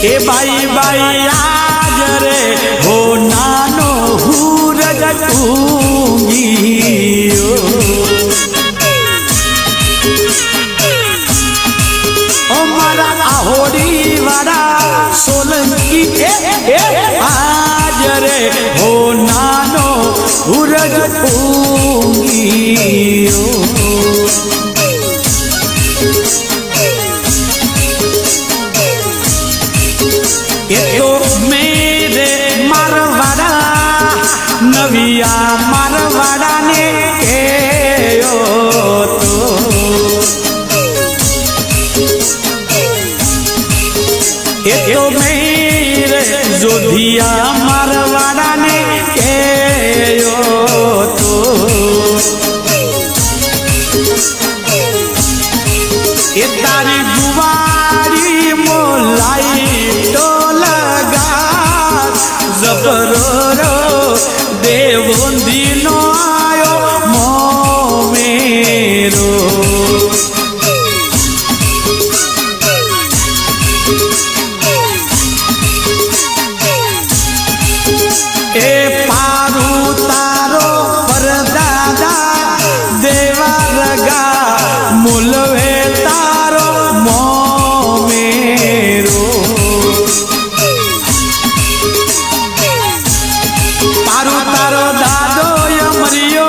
ए बाई बाई आज रे हो नानो हुरज टूंगी ओ मारा आहोड़ी वाला सोलंकी आज रे हो नानो हुरज टूंगी तो मेरे मारवाड़ा नविया मारवाड़ा ने तो मेरे जोधिया मारवाड़ा ने तो ये तारी गुवारी मोलाई जबरो देवोंदी नो आयो मो मेरो ए पारू तारो परदादा देवा रगा मुलवे तारो मो मेरो तारो दादो अमरियो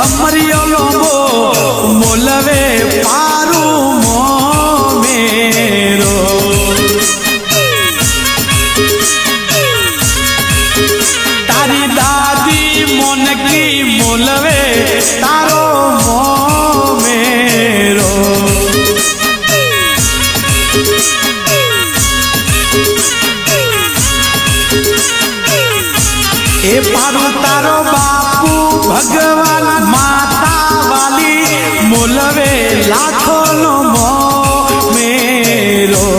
अमरियो लोबो मोलवे पारू मो मेरो तारी दादी मोन की मोलवे तारो मो मेरो ए पारू तारो बापू भगवान माता वाली मोलवे लाखों नो मो मेरो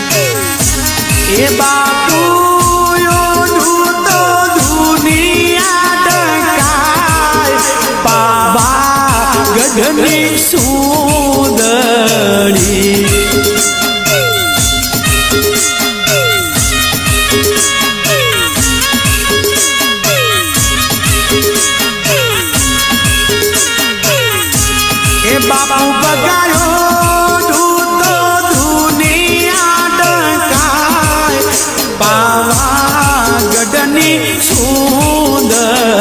ए बापू यो तो दुनिया डकाय पावा गढ़नी सुदड़ी बापू बगायो दूतो दुनिया डकाय पावा गढ़नी सुंदरी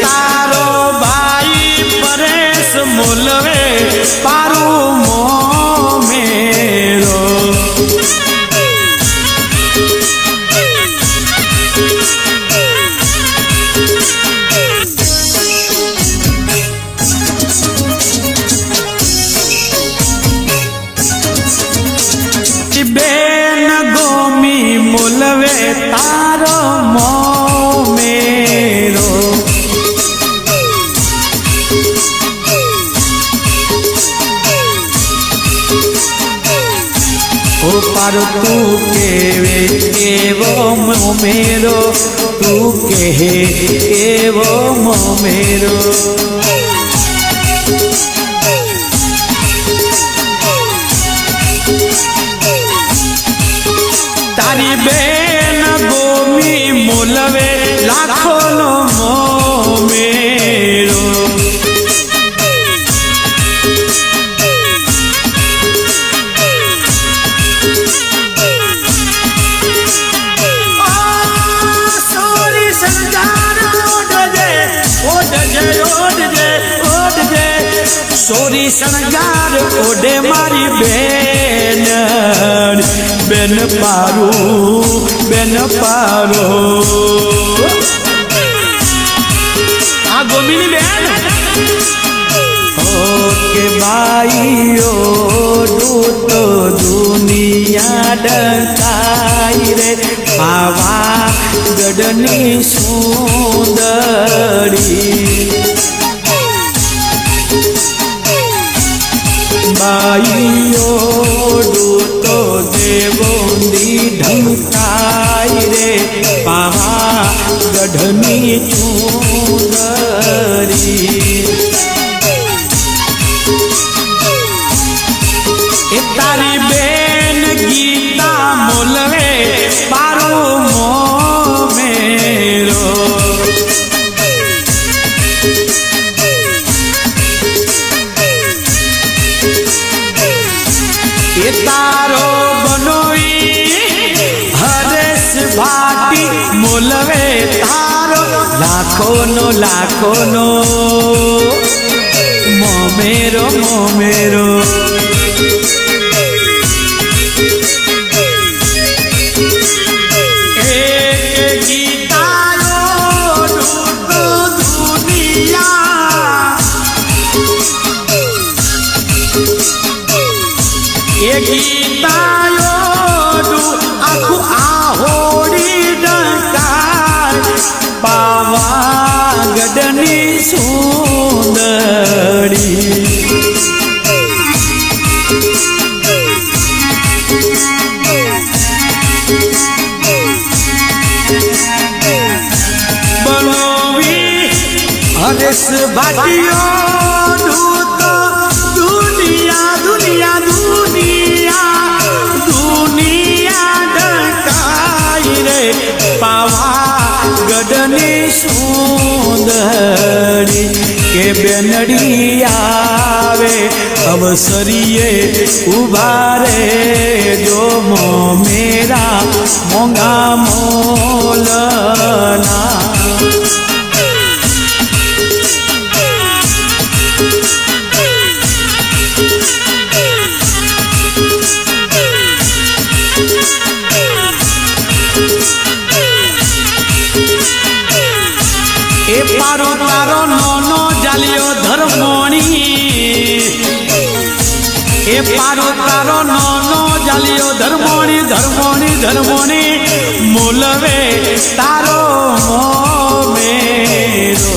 तारो भाई परेश मोलवे पारू मो मेरो ओ पारो तू केवे केवो मेरो तू कहे केवो मेरो तारी बेन गोमी मोलवे लाखो नो मेरो सोरी शणगार ओडे मारी बेन बेन पारू आ गोमिनी बेन ओके भाईओ दूतो दुनिया डकाई रे आवा गडनी सुंदरी बाईओ दूतो देवोंदी ढंकाई रे पावा गढ़नी चूंदरी तारी बेन गीता मोलवे पारो मो मेरो तारो बनोई हरेश भाटी मोलवे तारो लाखों नो मोमेरो एक गीतायो दूतो दुनिया गीतायो आखु आहोड़ी डंकार पावा गडनी सुंदरी बनोवी हरेश भाटियो दूतो दुनिया डकाई रे पावा गडनी सुंदरी के बेनड़ी आवे अवसरिये उभारे जो मेरा मोंगा मोलना ए पारो तारो नोनो जालियो धर्मोणी ए पारो तारो नोनो जालियो धर्मोणी मोलवे तारो मेरो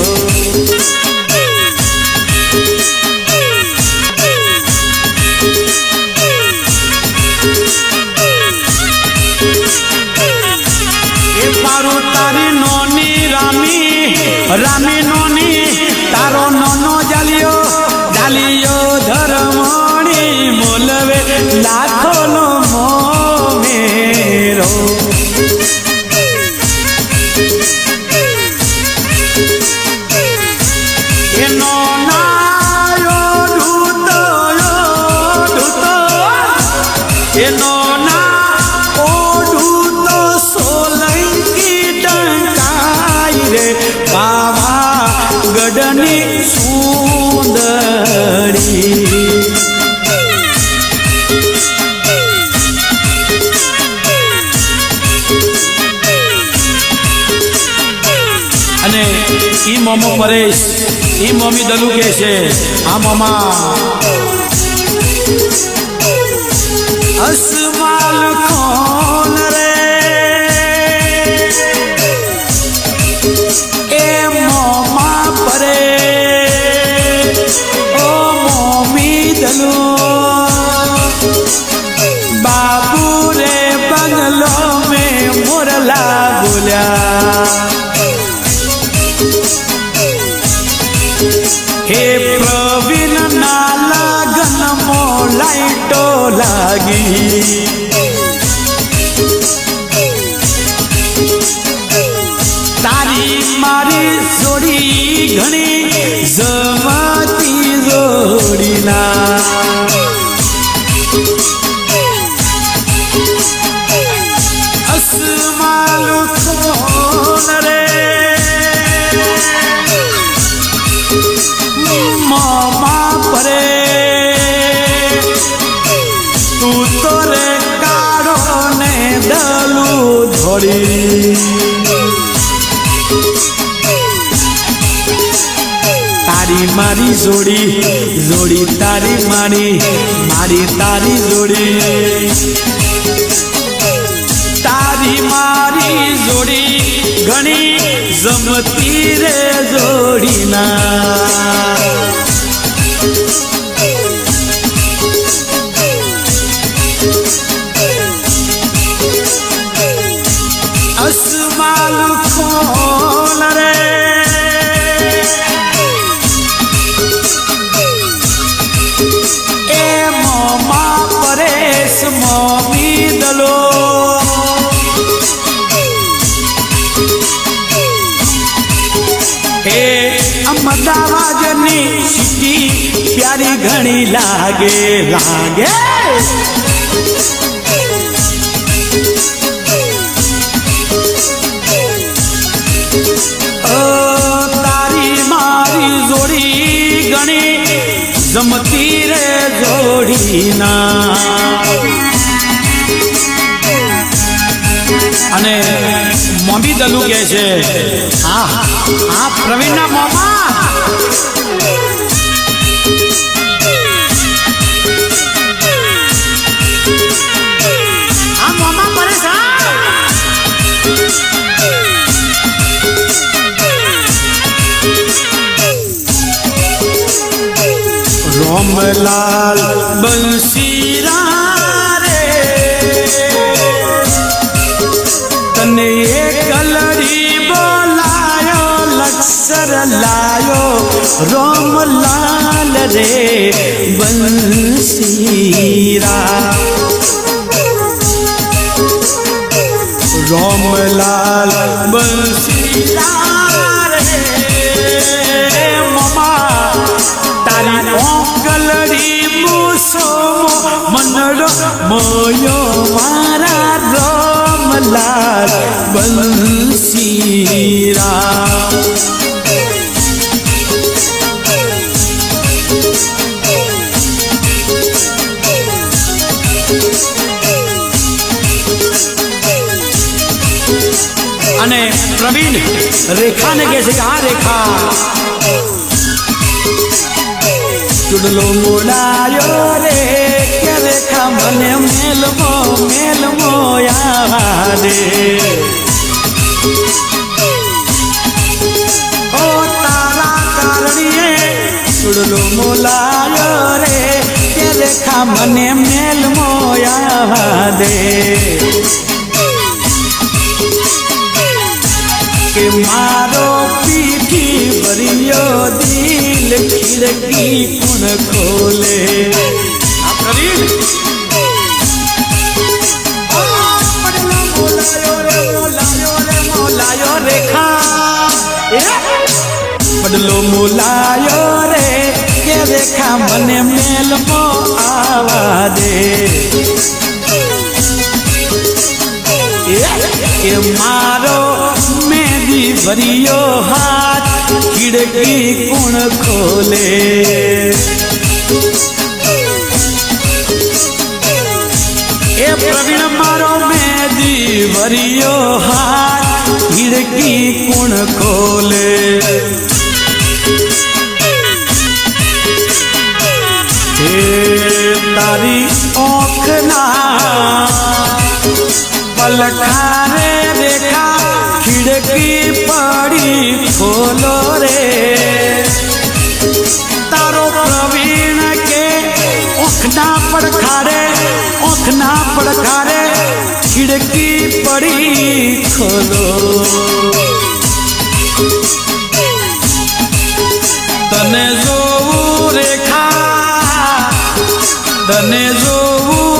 ए पारो तारी नोनी रामी नोनी तारो नोनो जालियो धर्मोणी मोलवे लाखो नो मेरो ए नोनायो दूतो ए नोना ओ दूतो सोलंकी डंकाई रे पावा गडनी सुंदरी અને ઈ મોમો પરેશ ઈ મમ્મી દલુ કે છે આ મામા અસમાલ કોણ રે એ મોમા પરે ઓ મોમી દલુ બાબુ લાગી તારી મારી જોડી ઘણી જમાતી જોડીના અસમાલું કોણ રે મામા પરે તું તો રે કાળો ને દલું ધોડી તારી મારી જોડી જોડી તારી મારી મારી તારી જોડી તારી મારી જોડી ઘણી જમતી રે જોડીના અસમાલું કોણ રે એ મોમા પરેશ મોમી દલો એ અમદાવાદની સિટી પ્યારી ઘણી લાગે લાગે તારી મારી જોડી ઘણી જમતી રે જોડીના અને મોમી દલુ કે છે આ પ્રવીણના મોમા આ મોમા રોમલાલ બંસીરા રે તને એક કલડી બોલાયો લક્ષર લાયો રોમલાલ રે બંસીરા રોમલાલ બંસીરા રે મમા તારી ઓકલડી મૂસો મનડો મોયો મારા રોમલાલ બંસીરા અને પ્રવીણ રેખાને કહે છે કે આ રેખા ચુડલો મોડાયો રે કે રેખા મને મેલમો યાદે ઓ તારા કારણીએ ચુડલો મોલાયો રે કે રેખા મને મેલમો યાદે કે મારો પીઠી ભર્યો દિલ ખિડકી કોણ ખોલે આ પ્રવીણ મોલાયો રેખા બદલો મોલાયો રે કે રેખા મને મેલમો આવા દે કે મારો મેદી ભર્યો હાથ ખિડકી કોણ ખોલે એ પ્રવીણ મારો મેદી ભર્યો હાથ ખિડકી કોણ ખોલે હે તારી ઓખના પલખારે રેખા ખિડકી પડી ખોલો રે તારો પ્રવીણ કે ઓખના પડખારે ખિડકી પડી ખોલો તને જોવું રેખા તને જોવું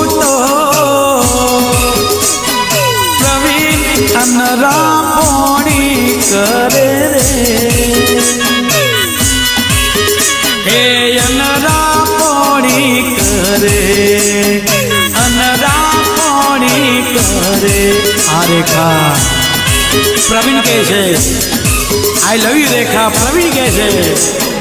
રેખા પ્રવીણ કહે છે આઈ લવ યુ રેખા પ્રવીણ કહે છે